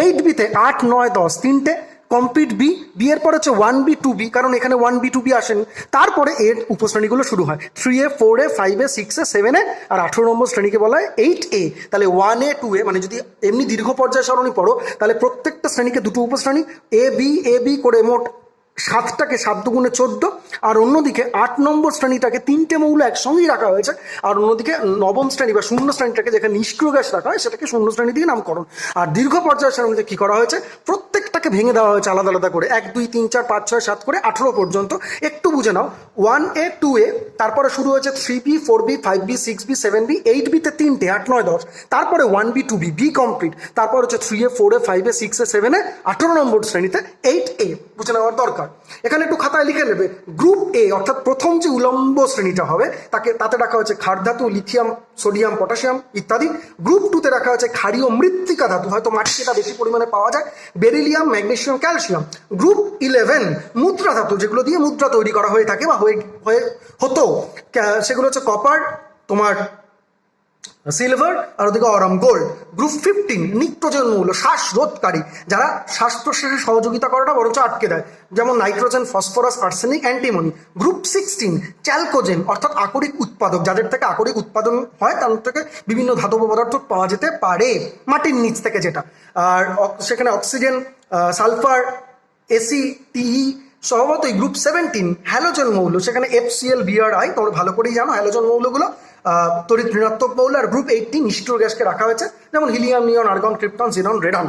S1: 8Bতে 8 9 10 3টে কমপ্লিট বি, বি এর পর হচ্ছে 1B 2B, কারণ এখানে 1B 2B আসেনি। তারপরে এর উপশ্রেণীগুলো শুরু হয় 3A 4A 5A 6A 7A, আর 18 নম্বর শ্রেণীকে বলা হয় 8A। তাহলে 1A 2A মানে যদি এমনি দীর্ঘ পর্যায় সারণী পড়ো, তাহলে প্রত্যেকটা শ্রেণীকে দুটো উপশ্রেণী A B করে মোট 7টাকে 7 দুগুণে 14, আর অন্যদিকে 8 নম্বর শ্রেণীটাকে 3টে মৌল একসঙ্গেই রাখা হয়েছে, আর অন্যদিকে 9ম শ্রেণী বা 0 শ্রেণীটাকে যেখানে নিষ্ক্রিয় গ্যাস রাখা হয় সেটাকে 0 শ্রেণী দিয়ে নামকরণ। আর দীর্ঘ পর্যায় সারণীতে কি করা হয়েছে, প্রত্যেকটাকে ভেঙে দেওয়া হয়েছে আলাদা আলাদা করে 1 2 3 4 5 6 7 করে 18 পর্যন্ত। একটু বুঝে নাও, 1A 2A, তারপরে শুরু হয়েছে 3B 4B 5B 6B 7B 8Bতে 3টে 8 9 10, তারপরে 1B 2B বি কমপ্লিট, তারপর হচ্ছে 3A 4A 5A 6A 7A 18 নম্বর শ্রেণীতে 8A। বুঝে নেওয়ার দরকার। এখানে একটু খাতায় লিখে নেবে, গ্রুপ A অর্থাৎ প্রথম যে উলম্ব শ্রেণীটা হবে তাতে রাখা হয়েছে ক্ষার ধাতু, লিথিয়াম, সোডিয়াম, পটাশিয়াম ইত্যাদি। গ্রুপ 2তে রাখা হয়েছে ক্ষারীয় মৃত্তিকা ধাতু, হয়তো মাটিতে এটা বেশি পরিমাণে পাওয়া যায়, বেরিলিয়াম, ম্যাগনেসিয়াম, ক্যালসিয়াম। গ্রুপ 11 মুদ্রা ধাতু, যেগুলো দিয়ে মুদ্রা তৈরি করা হয়ে থাকে বা হতো, সেগুলো হচ্ছে কপার, তোমার সিলভার, আর ওদিকে অরাম গোল্ড। গ্রুপ 15 নিত্রোজেন মৌল, শ্বাসরোধকারী, যারা শ্বাস প্রশ্বাসে সহযোগিতা করাটা বরঞ্চ আটকে দেয়, যেমন nitrogen, phosphorus, arsenic, antimony. Group 16 chalcogen অর্থাৎ আকরিক উৎপাদক, যাদের থেকে আকরিক উৎপাদন হয়, তার থেকে বিভিন্ন ধাতব পদার্থ পাওয়া যেতে পারে মাটির নিচ থেকে যেটা। আর সেখানে অক্সিজেন, সালফার, এসি, টিই। স্বভাবতই গ্রুপ 17 হ্যালোজেন মৌল, সেখানে FCl, BrI, তোমরা ভালো করেই জানো হ্যালোজেন মৌলগুলো তড়িৎ ঋণাত্মক মৌল। আর গ্রুপ 18 নিষ্ক্রিয় গ্যাসকে রাখা হয়েছে, যেমন হিলিয়াম, নিয়ন, আর্গন, ক্রিপ্টন, জিনন, রেডন।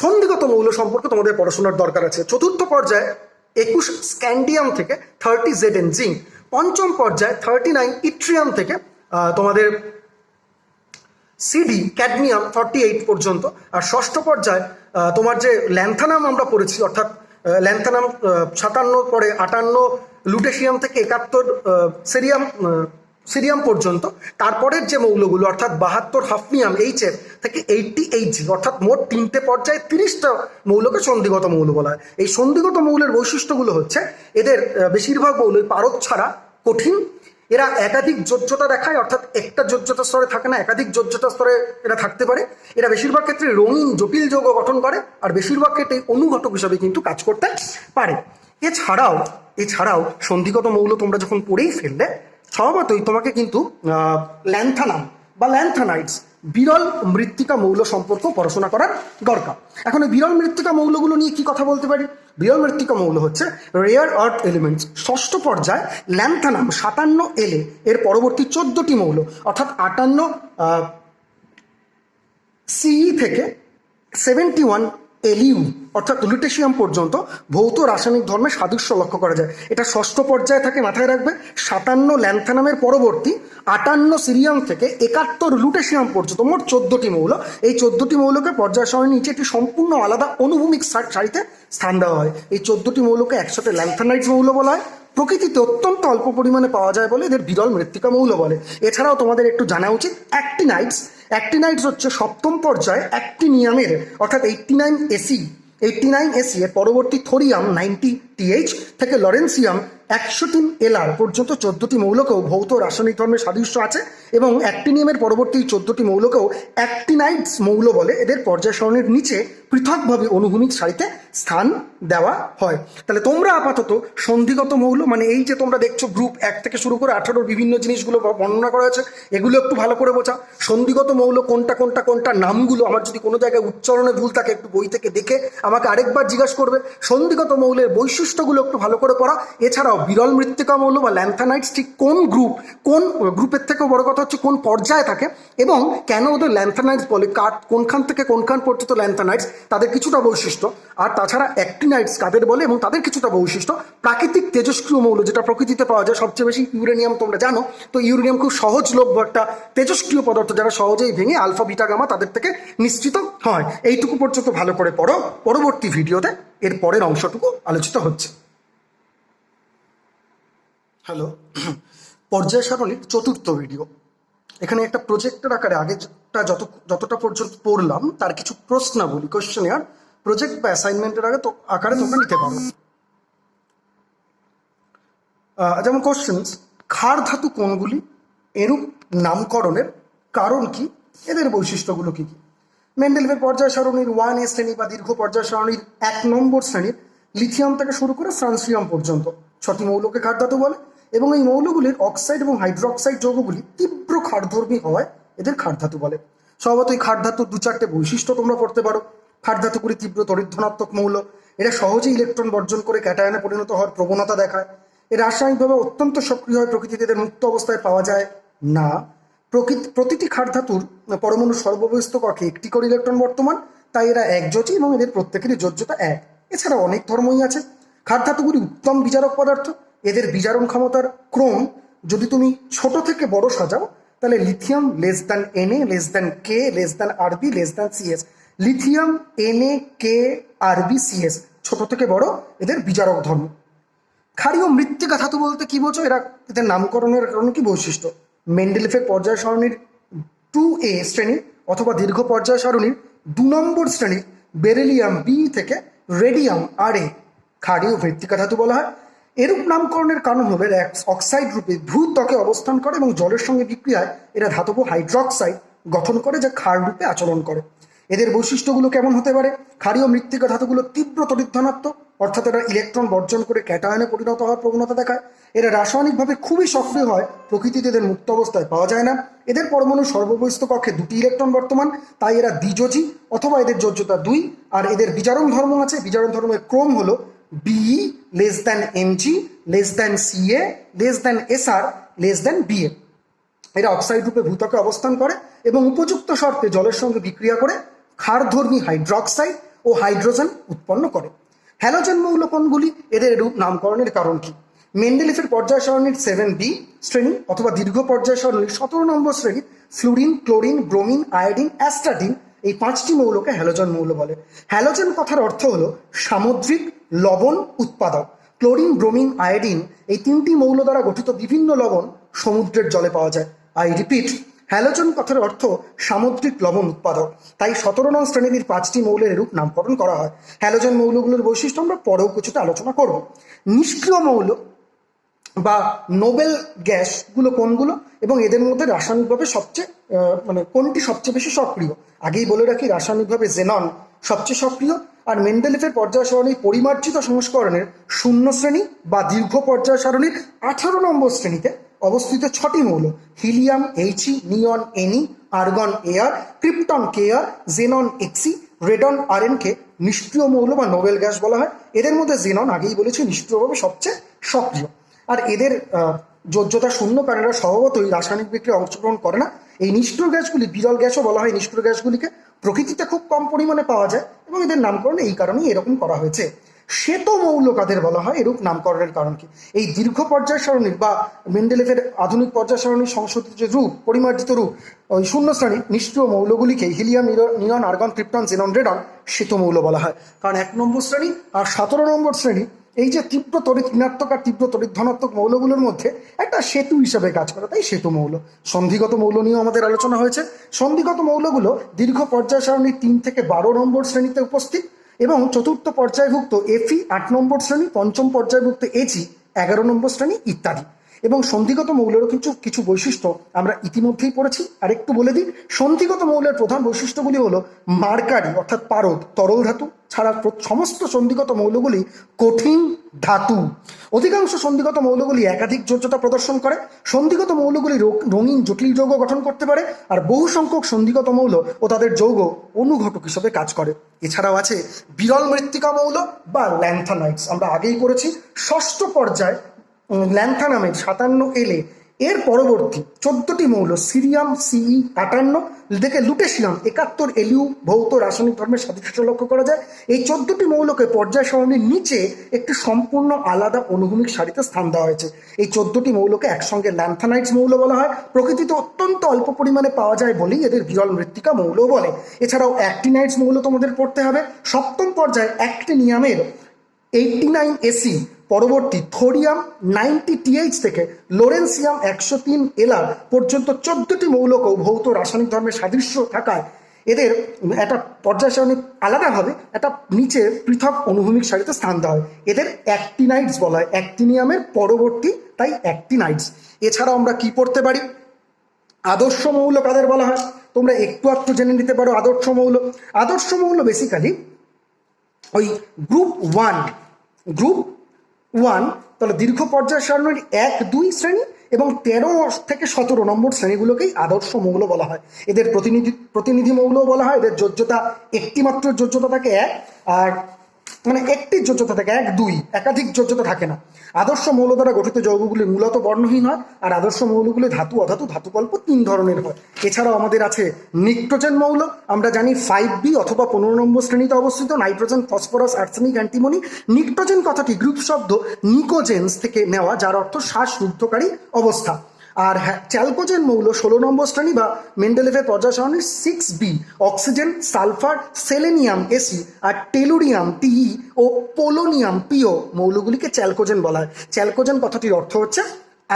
S1: সন্ধিগত মৌল সম্পর্কে তোমাদের পড়াশোনার দরকার আছে। চতুর্থ পর্যায়ে 21 স্ক্যান্ডিয়াম থেকে 30 Zn জিঙ্ক। পঞ্চম পর্যায়ে 39 ইট্রিয়াম থেকে তোমাদের সিডি ক্যাডমিয়াম 48 পর্যন্ত। আর ষষ্ঠ পর্যায়ে তোমার যে ল্যান্থানাম আমরা পড়েছি, অর্থাৎ ল্যান্থানাম 57 পরে 58 লুটেশিয়াম থেকে 71 সিরিয়াম পর্যন্ত। তারপরের যে মৌলগুলো অর্থাৎ 72 হাফনিয়াম HF থেকে 80 Hg, অর্থাৎ মোট 3টে পর্যায়ে 30টা মৌলকে সন্ধিগত মৌল বলা হয়। এই সন্ধিগত মৌলের বৈশিষ্ট্যগুলো হচ্ছে, এদের বেশিরভাগ মৌলই পারদ ছাড়া কঠিন এরা একাধিক যোজ্যতা দেখায়, অর্থাৎ একটা যোজ্যতা স্তরে থাকে না, একাধিক যোজ্যতা স্তরে এরা থাকতে পারে। এরা বেশিরভাগ ক্ষেত্রে রঙিন জটিল যৌগ গঠন করে, আর বেশিরভাগ ক্ষেত্রে অনুঘটক হিসাবে কিন্তু কাজ করতে পারে। এছাড়াও সন্ধিগত মৌল তোমরা যখন পড়েই ফেললে, স্বভাবতই তোমাকে কিন্তু ল্যান্থানাম বা ল্যান্থানাইডস, বিরল মৃত্তিকা মৌল সম্পর্ক পড়াশোনা করার দরকার। এখন এই বিরল মৃত্তিকা মৌলগুলো নিয়ে কি কথা বলতে পারি? বিরল মৃত্তিকা মৌল হচ্ছে রেয়ার আর্থ এলিমেন্টস। ষষ্ঠ পর্যায় ল্যান্থানাম 57 এলে এর পরবর্তী 14টি মৌল, অর্থাৎ 58 সিই থেকে 71 এলিউ অর্থাৎ লুটেশিয়াম পর্যন্ত ভৌত রাসায়নিক ধর্মের সাদৃশ্য লক্ষ্য করা যায়। এটা ষষ্ঠ পর্যায়ে থাকে, মাথায় রাখবে। 57 ল্যান্থানামের পরবর্তী 58 সিরিয়াম থেকে 71 লুটেশিয়াম পর্যন্ত মোট 14টি মৌল। এই 14টি মৌলকে পর্যায় সারণীর নিচে একটি সম্পূর্ণ আলাদা অনুভূমিক সারিতে স্থান দেওয়া হয়। এই 14টি মৌলকে একসাথে ল্যান্থানাইডস মৌল বলা হয়। প্রকৃতিতে অত্যন্ত অল্প পরিমাণে পাওয়া যায় বলে এদের বিরল মৃত্তিকা মৌল বলে। এছাড়াও তোমাদের একটু জানা উচিত অ্যাক্টিনাইডস হচ্ছে সপ্তম পর্যায়ে অ্যাক্টিনিয়ামের অর্থাৎ 89 এসি এর পরবর্তী থোরিয়াম 90 টিএইচ থেকে লরেন্সিয়াম 103 এলআর পর্যন্ত 14টি মৌলকেও ভৌত রাসায়নিক ধর্মের সাদৃশ্য আছে, এবং অ্যাক্টিনিয়ামের পরবর্তী 14টি মৌলকেও অ্যাক্টিনাইডস মৌল বলে। এদের পর্যায় সারণীর নিচে পৃথকভাবে অনুভূমিক সারিতে স্থান দেওয়া হয়। তাহলে তোমরা আপাতত সন্ধিগত মৌল, মানে এই যে তোমরা দেখছো গ্রুপ 1 থেকে শুরু করে 18 বিভিন্ন জিনিসগুলো বর্ণনা করা হয়েছে, এগুলো একটু ভালো করে বোঝা। সন্ধিগত মৌল কোনটা নামগুলো আমার যদি কোনো জায়গায় উচ্চারণে ভুল থাকে একটু বই থেকে দেখে আমাকে আরেকবার জিজ্ঞাসা করবে। সন্ধিগত মৌলের বৈশিষ্ট্যগুলো একটু ভালো করে পড়া। এছাড়াও বিরল মৃত্তিকা মৌল বা ল্যান্থানাইডস ঠিক কোন গ্রুপের থেকেও বড় কথা হচ্ছে কোন পর্যায়ে থাকে, এবং কেন ওদের ল্যান্থানাইডস বলে, কোনখান থেকে কোনখান পর্যন্ত ল্যান্থানাইডস, তাদের কিছুটা বৈশিষ্ট্য। আর তাছাড়া অ্যাক্টিনাইডস কাদের বলে এবং তাদের কিছুটা বৈশিষ্ট্য। প্রাকৃতিক তেজস্ক্রিয় মৌল যেটা প্রকৃতিতে পাওয়া যায় সবচেয়ে বেশি ইউরেনিয়াম, তোমরা জানো। তো ইউরেনিয়াম খুব সহজলভ্য একটা তেজস্ক্রিয় পদার্থ, যারা সহজেই ভেঙে আলফা বিটা গামা তাদের থেকে নিশ্চিত হয়। এইটুকু পর্যন্ত ভালো করে পড়ো। পরবর্তী ভিডিওতে এর পরের অংশটুকু আলোচিত হচ্ছে। হ্যালো, পর্যায় সারণীর 4র্থ ভিডিও। এখানে একটা প্রজেক্টের আকারে আগেটা যতটা পর্যন্ত পড়লাম তার কিছু প্রশ্নাবলী, কোশ্চেনিয়ার, প্রজেক্ট বা অ্যাসাইনমেন্টের আকারে তোমরা নিতে পারো। যেমন কোশ্চেন্স: ক্ষার ধাতু কোনগুলি? এরূপ নামকরণের কারণ কি? এদের বৈশিষ্ট্যগুলো কি কি? মেন্ডেলিভের পর্যায় সারণীর 1A শ্রেণী বা দীর্ঘ পর্যায় সারণীর 1 নম্বর শ্রেণীর লিথিয়াম থেকে শুরু করে ফ্রান্সিয়াম পর্যন্ত 6টি মৌলকে ক্ষার ধাতু বলে, এবং এই মৌলগুলির অক্সাইড এবং হাইড্রোক্সাইড যৌগগুলি তীব্র ক্ষারধর্মী হওয়ায় এদের ক্ষার ধাতু বলে। স্বভাবত এই ক্ষার ধাতুর 2-4টে বৈশিষ্ট্য তোমরা পড়তে পারো। ক্ষার ধাতুগুলি তীব্র তড়িৎধনাত্মক মৌল। এরা সহজে ইলেকট্রন বর্জন করে ক্যাটায়নে পরিণত হওয়ার প্রবণতা দেখায়। এরা রাসায়নিকভাবে অত্যন্ত সক্রিয় হয়, প্রকৃতিতে এদের মুক্ত অবস্থায় পাওয়া যায় না। প্রতিটি ক্ষার ধাতুর পরমাণু সর্ববহিস্থ কক্ষে একটি করে ইলেকট্রন বর্তমান, তাই এরা একজোটি এবং এদের প্রত্যেকেরই যোজ্যতা 1। এছাড়া অনেক ধর্মই আছে। ক্ষার ধাতুগুলি উত্তম বিজারক পদার্থ। এদের বিজারণ ক্ষমতার ক্রম যদি তুমি ছোট থেকে বড় সাজাও, তাহলে lithium Na K Rb Cs, lithium Na K Rb Cs, ছোট থেকে বড় এদের বিজারক ধর্ম। ক্ষারীয় মৃত্তিকা ধাতু বলতে কি বোঝো? এদের নামকরণের কারণে কি বৈশিষ্ট্য? মেন্ডেলিফের পর্যায় সারণীর 2A শ্রেণী অথবা দীর্ঘ পর্যায় সারণীর 2 নম্বর শ্রেণীর বেরিলিয়াম B থেকে রেডিয়াম Ra ক্ষারীয় মৃত্তিকা ধাতু বলা হয়। এরূপ নামকরণের কারণ হলো অক্সাইড রূপে ভূত্বকে অবস্থান করে এবং জলের সঙ্গে বিক্রিয়ায় এরা ধাতব হাইড্রোক্সাইড গঠন করে, যা ক্ষার রূপে আচরণ করে। এদের বৈশিষ্ট্যগুলো কেমন হতে পারে? ক্ষারীয় মৃত্তিকা ধাতুগুলো তীব্র তড়িৎধনাত্মক, অর্থাৎ এরা ইলেকট্রন বর্জন করে ক্যাটায়নে পরিণত হওয়ার প্রবণতা দেখায়। এরা রাসায়নিকভাবে খুবই সক্রিয় হয়, প্রকৃতিতে এদের মুক্ত অবস্থায় পাওয়া যায় না। এদের পরমাণু সর্ববহিস্থ কক্ষে 2টি ইলেকট্রন বর্তমান, তাই এরা দ্বিযোজী অথবা এদের যোজ্যতা 2। আর এদের বিজারণ ধর্ম আছে। বিজারণ ধর্মের ক্রম হলো Be Mg Ca Sr Ba। এরা অক্সাইড রূপে ভূত্বকে অবস্থান করে এবং উপযুক্ত শর্তে জলের সঙ্গে বিক্রিয়া করে ক্ষারধর্মী হাইড্রোক্সাইড ও হাইড্রোজেন উৎপন্ন করে। হ্যালোজেন মৌল কোনগুলি? এদের এরূপ নামকরণের কারণ কি? মেন্ডেলিফের পর্যায় সারণীর 7B শ্রেণী অথবা দীর্ঘ পর্যায় সারণীর 17 নম্বর শ্রেণীর ফ্লুরিন, ক্লোরিন, ব্রোমিন, আয়োডিন, অ্যাস্টাডিন এই 5টি মৌলকে হ্যালোজেন মৌল বলে। হ্যালোজেন কথার অর্থ হলো সামুদ্রিক লবণ উৎপাদক। ক্লোরিন, ব্রোমিন, আয়োডিন এই 3টি মৌল দ্বারা গঠিত বিভিন্ন লবণ সমুদ্রের জলে পাওয়া যায়। আই রিপিট, হ্যালোজেন কথার অর্থ সামুদ্রিক লবণ উৎপাদক। তাই 17 নং শ্রেণীর 5টি মৌলের এরূপ নামকরণ করা হয়। হ্যালোজেন মৌলগুলোর বৈশিষ্ট্য আমরা পরেও কিছুটা আলোচনা করব। নিষ্ক্রিয় মৌল বা নোবেল গ্যাসগুলো কোনগুলো এবং এদের মধ্যে রাসায়নিকভাবে সবচেয়ে মানে কোনটি সবচেয়ে বেশি সক্রিয়। আগেই বলে রাখি রাসায়নিকভাবে জেনন সবচেয়ে সক্রিয়। আর মেন্ডেলিফের পর্যায় সারণীর পরিমার্জিত সংস্করণের 0 শ্রেণী বা দীর্ঘ পর্যায় সারণীর 18 নম্বর শ্রেণীতে অবস্থিত 6টি মৌল helium He, neon Ne, argon Ar, krypton Kr, xenon Xe, radon Rn কে নিষ্ক্রিয় মৌল বা নোবেল গ্যাস বলা হয়। এদের মধ্যে জেনন আগেই বলেছি নিষ্ক্রিয়ভাবে সবচেয়ে সক্রিয়। আর এদের যোজ্যতা শূন্য কারণ এরা স্বভাবতই রাসায়নিক বিক্রিয়ায় অংশগ্রহণ করে না। এই নিষ্ক্রিয় গ্যাসগুলি বিরল গ্যাসও বলা হয়। নিষ্ক্রিয় গ্যাসগুলিকে প্রকৃতিতে খুব কম পরিমাণে পাওয়া যায় এবং এদের নামকরণ এই কারণেই এরকম করা হয়েছে। শ্বেত মৌল কাদের বলা হয়, এরূপ নামকরণের কারণ কি? এই দীর্ঘ পর্যায় সারণীর বা মেন্ডেলেভের আধুনিক পর্যায় সারণীর সংশোধিত যে রূপ, পরিমার্জিত রূপ, ওই 0 শ্রেণীর নিষ্ক্রিয় মৌলগুলিকে হিলিয়াম, নিয়ন, আর্গন, ক্রিপ্টন, জেনন, রেডন শ্বেত মৌল বলা হয়। কারণ 1 নম্বর শ্রেণী আর 17 নম্বর শ্রেণী এই যে তীব্র তড়িৎ ঋণাত্মক আর তীব্র তড়িৎ ধনাত্মক মৌলগুলোর মধ্যে একটা সেতু হিসাবে কাজ করে, তাই সেতু মৌল। সন্ধিগত মৌল নিয়েও আমাদের আলোচনা হয়েছে। সন্ধিগত মৌলগুলো দীর্ঘ পর্যায় সারণীর 3 থেকে 12 নম্বর শ্রেণীতে উপস্থিত এবং চতুর্থ পর্যায়ভুক্ত Fe 8 নম্বর শ্রেণী, পঞ্চম পর্যায়ভুক্ত Ag 11 নম্বর শ্রেণী ইত্যাদি। এবং সন্ধিগত মৌলেরও কিছু বৈশিষ্ট্য আমরা ইতিমধ্যেই পড়েছি। আর একটু বলে দিই, সন্ধিগত মৌলের প্রধান বৈশিষ্ট্যগুলি হলো মার্কারি অর্থাৎ পারদ, তরল ধাতু ছাড়া সমস্ত সন্ধিগত মৌলগুলি কঠিন ধাতু। অধিকাংশ সন্ধিগত মৌলগুলি একাধিক যোজ্যতা প্রদর্শন করে। সন্ধিগত মৌলগুলি রঙিন জটিল যৌগ গঠন করতে পারে। আর বহু সংখ্যক সন্ধিগত মৌল ও তাদের যৌগ অনুঘটক হিসেবে কাজ করে। এছাড়াও আছে বিরল মৃত্তিকা মৌল বা ল্যান্থানাইটস। আমরা আগেই করেছি ষষ্ঠ পর্যায় ল্যান্থানামের 57 এলে এর পরবর্তী 14টি মৌল সিরিয়াম Ce 58 থেকে লুটেশিয়াম 71 এলিউ ভৌত রাসায়নিক ধর্মের সাদৃশ্য লক্ষ্য করা যায়। এই 14টি মৌলকে পর্যায় সারণীর নিচে একটি সম্পূর্ণ আলাদা অনুভূমিক সারিতে স্থান দেওয়া হয়েছে। এই 14টি মৌলকে একসঙ্গে ল্যান্থানাইটস মৌল বলা হয়। প্রকৃতিতে অত্যন্ত অল্প পরিমাণে পাওয়া যায় বলেই এদের বিরল মৃত্তিকা মৌল বলে। এছাড়াও অ্যাক্টিনাইটস মৌল তোমাদের পড়তে হবে। সপ্তম পর্যায়ে অ্যাক্টিনিয়ামের 89 Ac পরবর্তী থোরিয়াম 90 TH থেকে লোরেন্সিয়াম 103 LR পর্যন্ত 14টি মৌলকেও ভৌত রাসায়নিক ধর্মের সাদৃশ্য থাকায় এদের একটা পর্যায় সারণী আলাদাভাবে একটা নিচে পৃথক অনুভূমিক সারিতে স্থান দেওয়া হয়। এদের অ্যাক্টিনাইটস বলা হয়, অ্যাক্টিনিয়ামের পরবর্তী, তাই অ্যাক্টিনাইটস। এছাড়াও আমরা কি পড়তে পারি? আদর্শ মৌল কাদের বলা হয় তোমরা একটু জেনে নিতে পারো। আদর্শ মৌল বেসিক্যালি ওই গ্রুপ ওয়ান তাহলে দীর্ঘ পর্যায় সারণীর 1, 2 শ্রেণী এবং 13 থেকে 17 নম্বর শ্রেণীগুলোকেই আদর্শ মৌল বলা হয়। এদের প্রতিনিধি মৌল বলা হয়। এদের যোজ্যতা একটি মাত্র যোজ্যতা থাকে 1, আর মানে একটি যোজ্যতা থাকে 1, 2, একাধিক যোজ্যতা থাকে না। আদর্শ মৌল দ্বারা গঠিত যৌগগুলি মূলত বর্ণহীন হয়। আর আদর্শ মৌলগুলি ধাতু, অধাতু, ধাতুকল্প 3 ধরনের হয়। এছাড়াও আমাদের আছে নিক্টোজেন মৌল। আমরা জানি 5B অথবা 15 নম্বর শ্রেণীতে অবস্থিত। Nitrogen, phosphorus, arsenic, antimony. Pnictogen কথাটি গ্রুপ শব্দ নিকোজেন্স থেকে নেওয়া, যার অর্থ শ্বাসরুদ্ধকারী অবস্থা। আর চ্যালকোজেন মৌল 16 নম্বর শ্রেণী বা মেন্ডেলেভের পর্যায় সারণীর 6B oxygen, sulphur, selenium Ac আর টেলুরিয়াম Te ও পোলোনিয়াম PO মৌলগুলিকে চ্যালকোজেন বলা হয়। চ্যালকোজেন কথাটির অর্থ হচ্ছে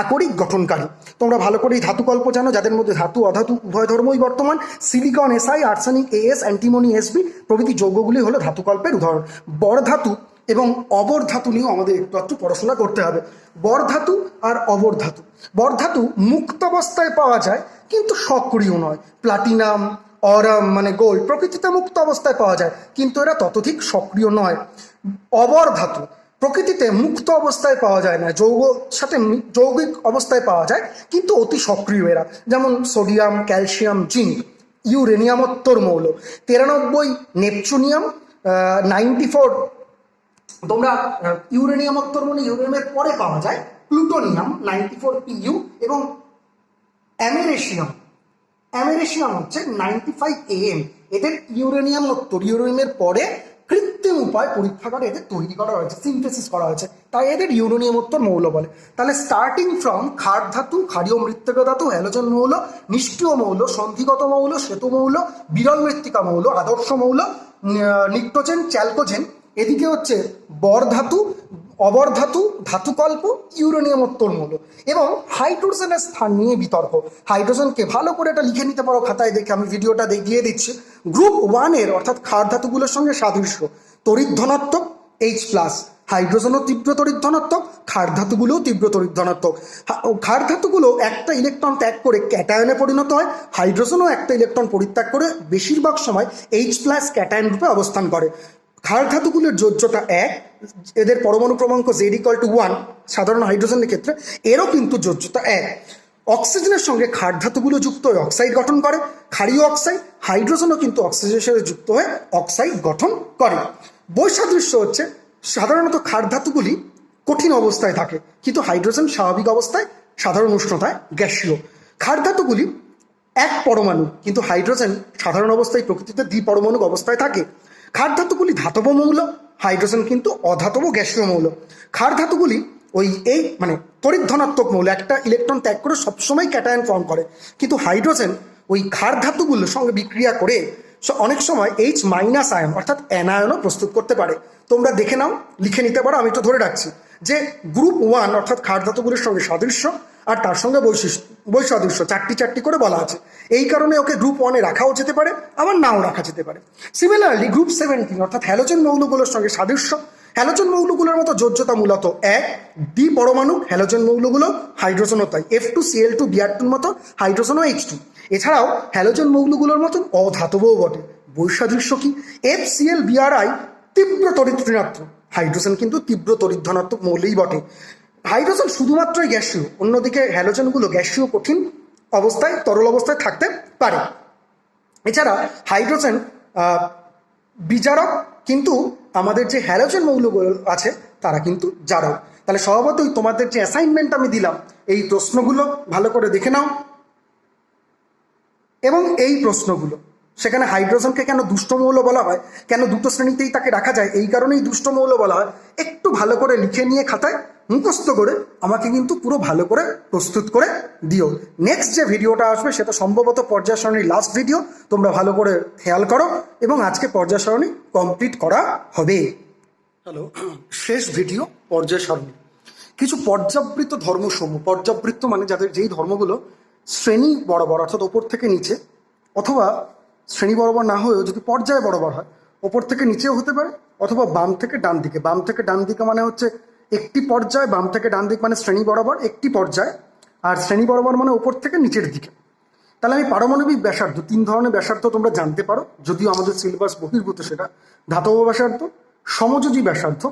S1: আকরিক গঠনকারী। তোমরা ভালো করে এই ধাতুকল্প জানো, যাদের মধ্যে ধাতু অধাতু উভয় ধর্মই বর্তমান। Silicon Si, arsenic As, antimony Sb প্রভৃতি যৌগগুলি হলো ধাতুকল্পের উদাহরণ। বরধাতু এবং অবর ধাতু নিয়েও আমাদের একটু পড়াশোনা করতে হবে। বরধাতু আর অবর ধাতু। বরধাতু মুক্ত অবস্থায় পাওয়া যায় কিন্তু সক্রিয় নয়। প্লাটিনাম, অরাম মানে গোল্ড প্রকৃতিতে মুক্ত অবস্থায় পাওয়া যায় কিন্তু এরা ততোধিক সক্রিয় নয়। অবর ধাতু প্রকৃতিতে মুক্ত অবস্থায় পাওয়া যায় না, যৌগিক অবস্থায় পাওয়া যায় কিন্তু অতি সক্রিয় এরা। যেমন সোডিয়াম, ক্যালসিয়াম, জিঙ্ক। ইউরেনিয়ামোত্তর মৌল 93 নেপচুনিয়াম, 94 তোমরা ইউরেনিয়ামোত্তর মানে ইউরেনিয়ামের পরে পাওয়া যায় প্লুটোনিয়াম 94 Pu এবং অ্যামেরেশিয়াম হচ্ছে 95 Am। এদের ইউরেনিয়ামোত্তর, ইউরেনিয়ামের পরে কৃত্রিম উপায় পরীক্ষাগারে এদের তৈরি করা হয়েছে, সিনথেসিস করা হয়েছে, তাই এদের ইউরেনিয়ামোত্তর মৌল বলে। তাহলে স্টার্টিং ফ্রম ক্ষার ধাতু, ক্ষারীয় মৃত্তিকা ধাতু, হ্যালোজেন মৌল, নিষ্ক্রিয় মৌল, সন্ধিগত মৌল, শ্বেত মৌল, বিরল মৃত্তিকা মৌল, আদর্শ মৌল, নিক্টোজেন, চ্যালকোজেন, এদিকে হচ্ছে বরধাতু, অবরধাতু, ধাতুকল্প, ইউরেনিয়ামোত্তর মৌল। এবং হাইড্রোজেনের স্থান নিয়ে বিতর্ক। হাইড্রোজেনকে ভালো করে এটা লিখে নিতে পারো খাতায়, দেখে আমি ভিডিওটা দিয়ে দিচ্ছি। গ্রুপ 1 এর অর্থাৎ ক্ষার ধাতুগুলোর সঙ্গে সাদৃশ্য তড়িৎ ধনাত্মক H+, হাইড্রোজেনও তীব্র তড়িৎ ধনাত্মক, ক্ষার ধাতুগুলোও তীব্র তড়িৎ ধনাত্মক। ক্ষার ধাতুগুলো একটা ইলেকট্রন ত্যাগ করে ক্যাটায়নে পরিণত হয়, হাইড্রোজেনও একটা ইলেকট্রন পরিত্যাগ করে বেশিরভাগ সময় H+ ক্যাটায়ন রূপে অবস্থান করে। ক্ষার ধাতুগুলোর যোজ্যতা 1, এদের পরমাণু ক্রমাঙ্ক Z=1 সাধারণ হাইড্রোজেনের ক্ষেত্রে, এরও কিন্তু যোজ্যতা 1। অক্সিজেনের সঙ্গে ক্ষার ধাতুগুলো যুক্ত হয়ে অক্সাইড গঠন করে, ক্ষারীয় অক্সাইড। হাইড্রোজেনও কিন্তু অক্সিজেনের সাথে যুক্ত হয়ে অক্সাইড গঠন করে। বৈসাদৃশ্য হচ্ছে সাধারণত ক্ষার ধাতুগুলি কঠিন অবস্থায় থাকে, কিন্তু হাইড্রোজেন স্বাভাবিক অবস্থায় সাধারণ উষ্ণতায় গ্যাসীয়। ক্ষার ধাতুগুলি এক পরমাণু, কিন্তু হাইড্রোজেন সাধারণ অবস্থায় প্রকৃতিতে দ্বিপরমাণুক অবস্থায় থাকে। ক্ষার ধাতুগুলি ধাতব মৌল, হাইড্রোজেন কিন্তু অধাতব গ্যাসীয় মৌল। ক্ষার ধাতুগুলি তড়িৎ ধনাত্মক মৌল, একটা ইলেকট্রন ত্যাগ করে সবসময় ক্যাটায়ন ফর্ম করে, কিন্তু হাইড্রোজেন ওই ক্ষার ধাতুগুলোর সঙ্গে বিক্রিয়া করে অনেক সময় H- আয়ন অর্থাৎ অ্যানায়নও প্রস্তুত করতে পারে। তোমরা দেখে নাও, লিখে নিতে পারো, আমি একটু ধরে রাখছি যে গ্রুপ 1 অর্থাৎ ক্ষার ধাতুগুলির সঙ্গে সাদৃশ্য আর তার সঙ্গে বৈসাদৃশ্য চারটি করে বলা আছে। এই কারণে ওকে গ্রুপ 1-এ রাখাও যেতে পারে, আবার নাও রাখা যেতে পারে। সিমিলারলি গ্রুপ 17 অর্থাৎ হ্যালোজেন মৌলগুলোর সঙ্গে সাদৃশ্য। হ্যালোজেন মৌলগুলোর মতো যোজ্যতা মূলত 1, দ্বিপরমাণু হ্যালোজেন মৌলগুলো, হাইড্রোজেনও তাই, F2Cl2Br2-র মতো, হাইড্রোজেনও H2। এছাড়াও হ্যালোজেন মৌলগুলোর মতন অধাতবও বটে। বৈসাদৃশ্য কি? FCl-Bri তীব্র তড়িৎ ঋণাত্মক, হাইড্রোজেন কিন্তু তীব্র তড়িৎ ধনাত্মক মৌলই বটে। হাইড্রোজেন শুধুমাত্রই গ্যাসীয়, অন্যদিকে হ্যালোজেনগুলো গ্যাসীয় কঠিন অবস্থায় তরল অবস্থায় থাকতে পারে। এছাড়া হাইড্রোজেন বিজারক, কিন্তু আমাদের যে হ্যালোজেন মৌলগুলো আছে তারা কিন্তু জারক। তাহলে স্বভাবতই তোমাদের যে অ্যাসাইনমেন্ট আমি দিলাম, এই প্রশ্নগুলো ভালো করে দেখে নাও, এবং এই প্রশ্নগুলো সেখানে হাইড্রোজেনকে কেন দুষ্ট মৌল বলা হয়, কেন দুটো শ্রেণীতেই তাকে রাখা যায়, এই কারণেই দুষ্ট মৌল বলা হয়, একটু ভালো করে লিখে নিয়ে খাতায় মুখস্থ করে আমাকে কিন্তু পুরো ভালো করে প্রস্তুত করে দিও। নেক্সট যে ভিডিওটা আসবে সেটা সম্ভবত পর্যায় সারণীর লাস্ট ভিডিও, তোমরা ভালো করে খেয়াল করো, এবং আজকে পর্যায় সারণী কমপ্লিট করা হবে। হ্যালো, শেষ ভিডিও পর্যায় সারণী। কিছু পর্যাবৃত্ত ধর্মসমূহ, পর্যাবৃত্ত মানে যাদের যেই ধর্মগুলো শ্রেণী বরাবর অর্থাৎ ওপর থেকে নিচে, অথবা শ্রেণী বরাবর না হয়েও যদি পর্যায় বরাবর হয়, ওপর থেকে নিচেও হতে পারে, অথবা বাম থেকে ডান দিকে। বাম থেকে ডান দিকে মানে হচ্ছে একটি পর্যায়, বাম থেকে ডান দিক মানে শ্রেণী বরাবর একটি পর্যায়, আর শ্রেণী বরাবর মানে ওপর থেকে নিচের দিকে। তাহলে আমি পারমাণবিক ব্যাসার্ধ, 3 ধরনের ব্যাসার্ধ তোমরা জানতে পারো, যদিও আমাদের সিলেবাস বহির্ভূত সেটা। ধাতব ব্যাসার্ধ, সমযোজী ব্যাসার্ধ,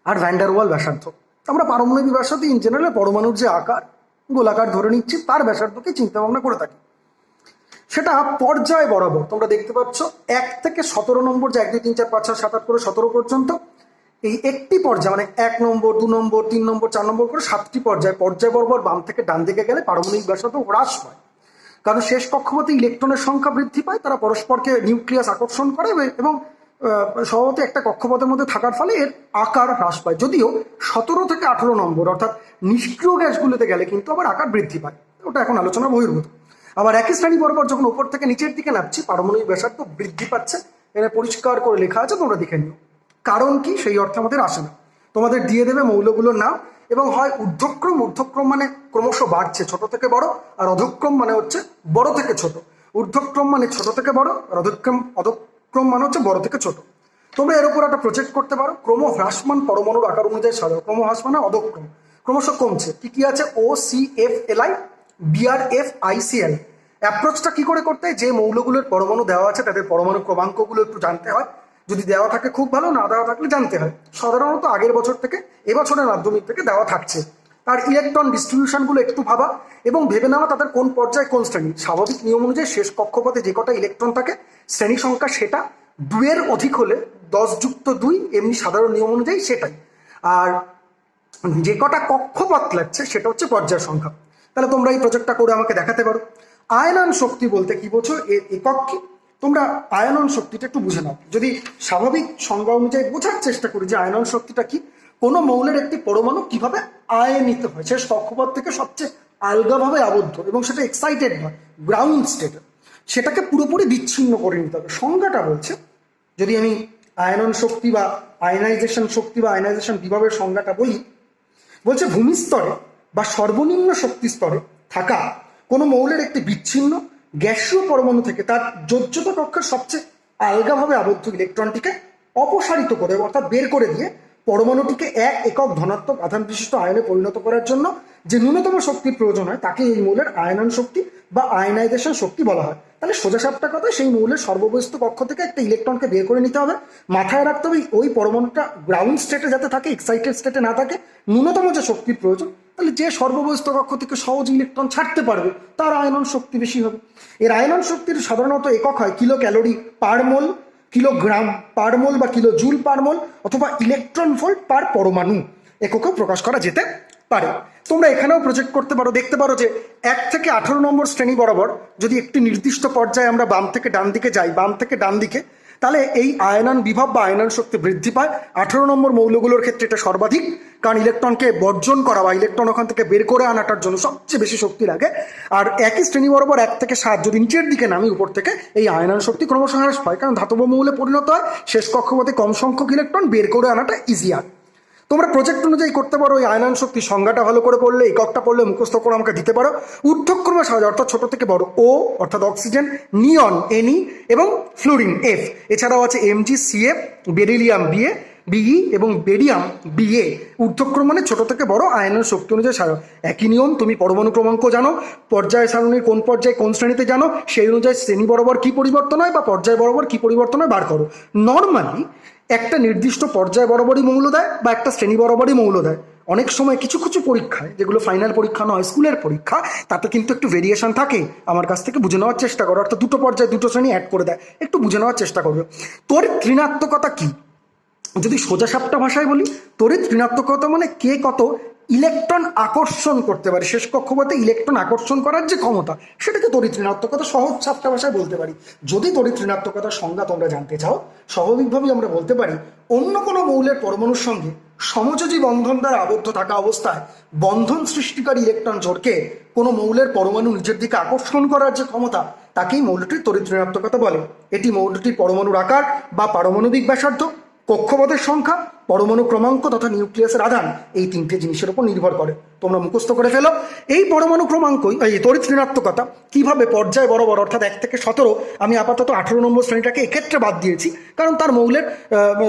S1: আর ভ্যান্ডারওয়াল ব্যাসার্ধ। আমরা পারমাণবিক ব্যাসার্ধ ইন জেনারেল পরমাণুর যে আকার, গোলাকার ধরে নিচ্ছি, তার ব্যাসার্ধকে চিন্তা ভাবনা করে থাকি। সেটা পর্যায় বরাবর তোমরা দেখতে পাচ্ছ 1 থেকে 17 নম্বর, যে 1 2 3 4 5 6 7 8 করে 17 পর্যন্ত, এই একটি পর্যায় মানে 1 নম্বর 2 নম্বর 3 নম্বর 4 নম্বর করে 7টি পর্যায় বরাবর বাম থেকে ডান দিকে গেলে পারমাণবিক ব্যাসার্ধ হ্রাস পায়। কারণ শেষ কক্ষপথে ইলেকট্রনের সংখ্যা বৃদ্ধি পায়, তারা পরস্পরকে নিউক্লিয়াস আকর্ষণ করে, এবং স্বভাবতই একটা কক্ষপথের মধ্যে থাকার ফলে এর আকার হ্রাস পায়। যদিও 17 থেকে 18 নম্বর অর্থাৎ নিষ্ক্রিয় গ্যাসগুলোতে গেলে কিন্তু আবার আকার বৃদ্ধি পায়, ওটা এখন আলোচনা বহির্ভূত। আবার একই শ্রেণী বরাবর যখন উপর থেকে নিচের দিকে নামছি, পারমাণবিক ব্যাসার্ধ বৃদ্ধি পাচ্ছে। এখানে পরিষ্কার করে লেখা আছে, তোমরা দেখে নিও। কারণ কি সেই অর্থে আমাদের আসে না, তোমাদের দিয়ে দেবে মৌলগুলোর নাম, এবং হয় ঊর্ধ্বক্রম মানে ক্রমশ বাড়ছে ছোট থেকে বড়, আর অধক্রম মানে হচ্ছে বড় থেকে ছোট। ঊর্ধ্বক্রম মানে ছোট থেকে বড়, আর অধক্রম মানে হচ্ছে বড় থেকে ছোট। তোমরা এর উপর একটা প্রজেক্ট করতে পারো, ক্রম হ্রাসমান পরমাণুর আকার অনুযায়ী সাজাও। ক্রম হ্রাস মানে অধক্রম, ক্রমশ কমছে। কি আছে? OCFLi, BrFICl। অ্যাপ্রোচটা কি করে করতে হয়? যে মৌলগুলোর পরমাণু দেওয়া আছে তাদের পরমাণু ক্রমাঙ্কগুলো একটু জানতে হয়, যদি দেওয়া থাকে খুব ভালো, না দেওয়া থাকলে জানতে হয়। সাধারণত আগের বছর থেকে এবছরের মাধ্যমিক থেকে দেওয়া থাকছে। তার ইলেকট্রন ডিস্ট্রিবিউশনগুলো একটু ভাবা, এবং ভেবে নেওয়া তাদের কোন পর্যায়ে কোন শ্রেণী। স্বাভাবিক নিয়ম অনুযায়ী শেষ কক্ষপথে যে কটা ইলেকট্রন থাকে শ্রেণী সংখ্যা সেটা, 2-এর অধিক হলে 10+2, এমনি সাধারণ নিয়ম অনুযায়ী সেটাই। আর যে কটা কক্ষপথ লাগছে সেটা হচ্ছে পর্যায় সংখ্যা। তাহলে তোমরা এই প্রজেক্টটা করে আমাকে দেখাতে পারো। আয়নন শক্তি বলতে কি বোঝো, এর একক কি? তোমরা আয়নন শক্তিটা একটু বুঝে নাও। যদি স্বাভাবিক সংজ্ঞা অনুযায়ী বোঝার চেষ্টা করি যে আয়নন শক্তিটা কি, কোনো মৌলের একটি পরমাণু কিভাবে আয়নিত হয়, শেষ কক্ষপথ থেকে সবচেয়ে আলগাভাবে আবদ্ধ, এবং সেটা এক্সাইটেড নয়, গ্রাউন্ড স্টেটে, সেটাকে পুরোপুরি বিচ্ছিন্ন করে নিতে হবে। সংজ্ঞাটা বলছে, যদি আমি আয়নন শক্তি বা আয়নাইজেশন শক্তি বা আয়নাইজেশন বিভবের সংজ্ঞাটা বলি, বলছে ভূমিস্তরে বা সর্বনিম্ন শক্তি স্তরে থাকা কোনো মৌলের একটি বিচ্ছিন্ন গ্যাসীয় পরমাণু থেকে তার যোজ্যতা কক্ষের সবচেয়ে আলগাভাবে আবদ্ধ ইলেকট্রনটিকে অপসারিত করে, অর্থাৎ বের করে দিয়ে পরমাণুটিকে এক একক ধনাত্মক আধান বিশিষ্ট আয়নে পরিণত করার জন্য যে ন্যূনতম শক্তির প্রয়োজন হয় তাকে এই মৌলের আয়নন শক্তি বা আয়নাইজেশন শক্তি বলা হয়। তাহলে সোজাসাপটা কথা, সেই মৌলের সর্ববহিস্থ কক্ষ থেকে একটা ইলেকট্রনকে বের করে নিতে হবে। মাথায় রাখতে হবে ওই পরমাণুটা গ্রাউন্ড স্টেটে যাতে থাকে, এক্সাইটেড স্টেটে না থাকে। ন্যূনতম যে শক্তির প্রয়োজন, তাহলে যে সর্ববহিস্থ কক্ষ থেকে সহজ ইলেকট্রন ছাড়তে পারবে তার আয়নন শক্তি বেশি হবে। এর আয়নন শক্তির সাধারণত একক হয় কিলো ক্যালোরি পার মোল, কিলোগ্রাম পার মোল বা কিলো জুল পার মোল, অথবা ইলেকট্রন ভোল্ট পার পরমাণু এককেও প্রকাশ করা যেতে পারে। তোমরা এখানেও প্রজেক্ট করতে পারো, দেখতে পারো যে 1 থেকে 18 নম্বর শ্রেণী বরাবর যদি একটি নির্দিষ্ট পর্যায়ে আমরা বাম থেকে ডান দিকে যাই, বাম থেকে ডান দিকে, তাহলে এই আয়নন বিভব বা আয়নন শক্তি বৃদ্ধি পায়। 18 নম্বর মৌলগুলোর ক্ষেত্রে এটা সর্বাধিক, কারণ ইলেকট্রনকে বর্জন করা বা ইলেকট্রন ওখান থেকে বের করে আনাটার জন্য সবচেয়ে বেশি শক্তি লাগে। আর একই শ্রেণী বরাবর 1 থেকে 7 যদি নিচের দিকে নামি উপর থেকে, এই আয়নন শক্তি ক্রমশ হ্রাস পায়, কারণ ধাতব মৌলে পরিণত হয়, শেষ কক্ষপথে কম সংখ্যক ইলেকট্রন বের করে আনাটা ইজিয়ার। তোমরা প্রজেক্ট অনুযায়ী করতে পারো। এই আয়নন শক্তি সংজ্ঞাটা ভালো করে পড়লে, এককটা পড়লে মুখস্থ করে আমাকে দিতে পারো। ঊর্ধ্বক্রমে সাজা, অর্থাৎ ছোট থেকে বড়, ও অর্থাৎ অক্সিজেন, নিয়ন এনই এবং ফ্লুরিন এফ, এছাড়াও আছে MG CF, beryllium BA BE এবং বেরিয়াম বিএ। ঊর্ধ্বক্রম মানে ছোট থেকে বড়, আয়নন শক্তি অনুযায়ী সাজা। একই নিয়ম, তুমি পরমাণু ক্রমাঙ্ক জানো, পর্যায় সারণীর কোন পর্যায়ে কোন শ্রেণীতে জানো, সেই অনুযায়ী শ্রেণী বরাবর কি পরিবর্তন হয় বা পর্যায় বরাবর কি পরিবর্তন হয় বার করো। নর্মালি একটা নির্দিষ্ট পর্যায় বরাবরই মৌল দেয় বা একটা শ্রেণী বরাবরই মৌল দেয়। অনেক সময় কিছু কিছু পরীক্ষায়, যেগুলো ফাইনাল পরীক্ষা নয়, স্কুলের পরীক্ষা, তাতে কিন্তু একটু ভেরিয়েশন থাকে। আমার কাছ থেকে বুঝে নেওয়ার চেষ্টা করো, অর্থাৎ দুটো পর্যায়ে দুটো শ্রেণী অ্যাড করে দেয়, একটু বুঝে নেওয়ার চেষ্টা করবে। তড়িৎ ঋণাত্মকতা কি? যদি সোজা সাপটা ভাষায় বলি, তড়িৎ ঋণাত্মকতা মানে কে কত ইলেকট্রন আকর্ষণ করতে পারে, শেষ কক্ষপথে ইলেকট্রন আকর্ষণ করার যে ক্ষমতা, সেটাকে তড়িৎ ঋণাত্মকতা সহজ সাপটা ভাষায় বলতে পারি। যদি তড়িৎ ঋণাত্মকতার সংজ্ঞা তোমরা জানতে চাও, স্বাভাবিকভাবেই আমরা বলতে পারি অন্য কোনো মৌলের পরমাণুর সঙ্গে সমযোজী বন্ধন দ্বারা আবদ্ধ থাকা অবস্থায় বন্ধন সৃষ্টিকারী ইলেকট্রন জোড়কে কোনো মৌলের পরমাণু নিজের দিকে আকর্ষণ করার যে ক্ষমতা, তাকেই মৌলটির তড়িৎ ঋণাত্মকতা বলে। এটি মৌলটির পরমাণুর আকার বা পারমাণবিক ব্যাসার্ধ, কক্ষপথের সংখ্যা, পরমাণু ক্রমাঙ্ক তথা নিউক্লিয়াসের আধান, এই তিনটে জিনিসের উপর নির্ভর করে। তোমরা মুখস্থ করে ফেলো। এই পরমাণু ক্রমাঙ্কই, এই তড়িৎ ঋণাত্মকতা কিভাবে পর্যায় বরাবর, অর্থাৎ 1 থেকে 17, আমি আপাতত 18 নম্বর শ্রেণীটাকে এক্ষেত্রে বাদ দিয়েছি, কারণ তার মৌলের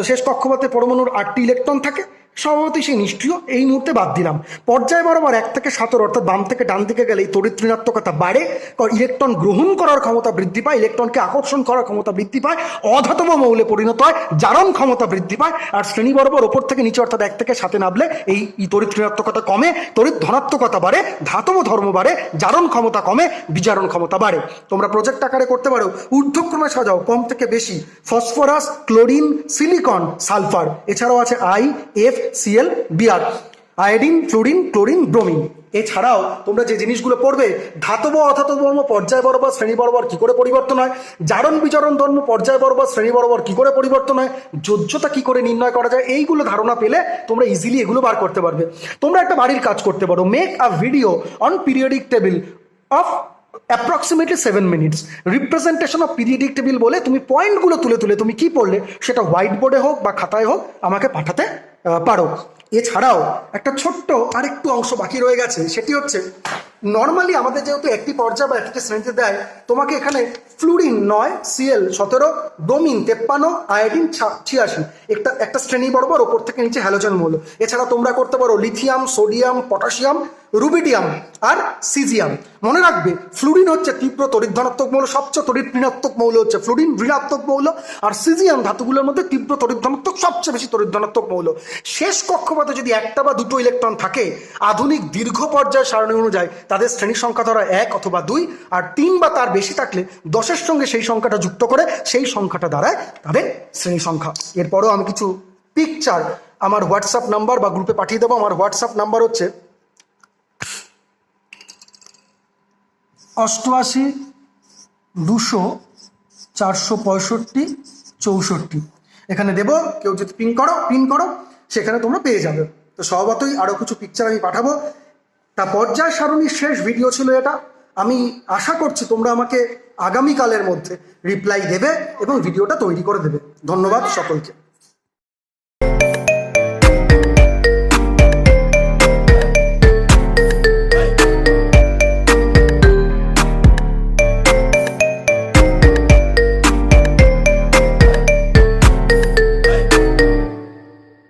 S1: শেষ কক্ষপথে পরমাণুর 8টি ইলেকট্রন থাকে, স্বভাবতই সেই নিষ্ক্রিয়, এই মুহূর্তে বাদ দিলাম। পর্যায় বরাবর 1 থেকে 17, অর্থাৎ বাম থেকে ডান দিকে গেলে এই তড়িৎ ঋণাত্মকতা বাড়ে, কারণ ইলেকট্রন গ্রহণ করার ক্ষমতা বৃদ্ধি পায়, ইলেকট্রনকে আকর্ষণ করার ক্ষমতা বৃদ্ধি পায়, অধাতব মৌলে পরিণত হয়, জারণ ক্ষমতা বৃদ্ধি পায়। আর শ্রেণী বরাবর ওপর থেকে নিচে, অর্থাৎ 1 থেকে 7 নামলে এই তড়িৎ ঋণাত্মকতা কমে, তড়িৎ ধনাত্মকতা বাড়ে, ধাতব ধর্ম বাড়ে, জারণ ক্ষমতা কমে, বিজারণ ক্ষমতা বাড়ে। তোমরা প্রজেক্ট আকারে করতে পারো। ঊর্ধ্বক্রমে সাজাও কম থেকে বেশি, ফসফরাস, ক্লোরিন, সিলিকন, সালফার, এছাড়াও আছে I F CL BR, iodine, fluorine, chlorine, bromine. এছাড়াও তোমরা যে জিনিসগুলো পড়বে, ধাতব অধাতব ধর্ম পর্যায় বরাবর শ্রেণী বরাবর কি করে পরিবর্তন হয়, জারণ বিজারণ ধর্ম পর্যায় বরাবর শ্রেণী বরাবর কি করে পরিবর্তন হয়, যোজ্যতা কি করে নির্ণয় করা যায়, এইগুলো ধারণা পেলে তোমরা ইজিলি এগুলো বার করতে পারবে। তোমরা একটা বাড়ির কাজ করতে পারো, make a video on periodic table of approximately 7 minutes. Representation of periodic table বলে তুমি পয়েন্টগুলো তুলে তুলে তুমি কি পড়লে সেটা হোয়াইট বোর্ডে হোক বা খাতায় হোক আমাকে পাঠাতে পারো। এছাড়াও একটা ছোট্ট আরেকটু অংশ বাকি রয়ে গেছে, সেটি হচ্ছে নর্মালি আমাদের যেহেতু একটি পর্যায় বা একটি শ্রেণীতে দেয়, তোমাকে এখানে ফ্লুরিন 9, সিএল 17, ব্রোমিন 53, আয়োডিন 86, একটা শ্রেণী বরাবর ওপর থেকে নিচে হ্যালোজেন মৌল। এছাড়া তোমরা করতে পারো লিথিয়াম, সোডিয়াম, পটাশিয়াম, রুবিডিয়াম আর সিজিয়াম। মনে রাখবে ফ্লুরিন হচ্ছে তীব্র তড়িৎ ধনাত্মক মৌল, সবচেয়ে তড়িৎ ঋণাত্মক মৌল হচ্ছে ফ্লুরিন, ঋণাত্মক মৌল। আর সিজিয়াম ধাতুগুলোর মধ্যে তীব্র তড়িৎ ধনাত্মক, সবচেয়ে বেশি তড়িৎ ধনাত্মক মৌল। শেষ কক্ষপথে যদি একটা বা দুটো ইলেকট্রন থাকে, আধুনিক দীর্ঘ পর্যায় সারণী অনুযায়ী তাদের শ্রেণী সংখ্যা ধরা 1 অথবা 2, আর 3 বা তার বেশি থাকলে 10-এর সঙ্গে সেই সংখ্যাটা যুক্ত করে সেই সংখ্যাটা দাঁড়ায় তাদের শ্রেণী সংখ্যা। এরপরও আমি কিছু পিকচার আমার হোয়াটসঅ্যাপ নাম্বার বা গ্রুপে পাঠিয়ে দেবো। আমার হোয়াটসঅ্যাপ নাম্বার হচ্ছে 88 200 465 64। এখানে দেবো, কেউ যদি পিন করো সেখানে তোমরা পেয়ে যাবে। তো স্বভাবতই আরও কিছু পিকচার আমি পাঠাবো। তা পর্যায় সারণীর শেষ ভিডিও ছিল এটা। আমি আশা করছি তোমরা আমাকে আগামীকালের মধ্যে রিপ্লাই দেবে এবং ভিডিওটা তৈরি করে দেবে। ধন্যবাদ সকলকে।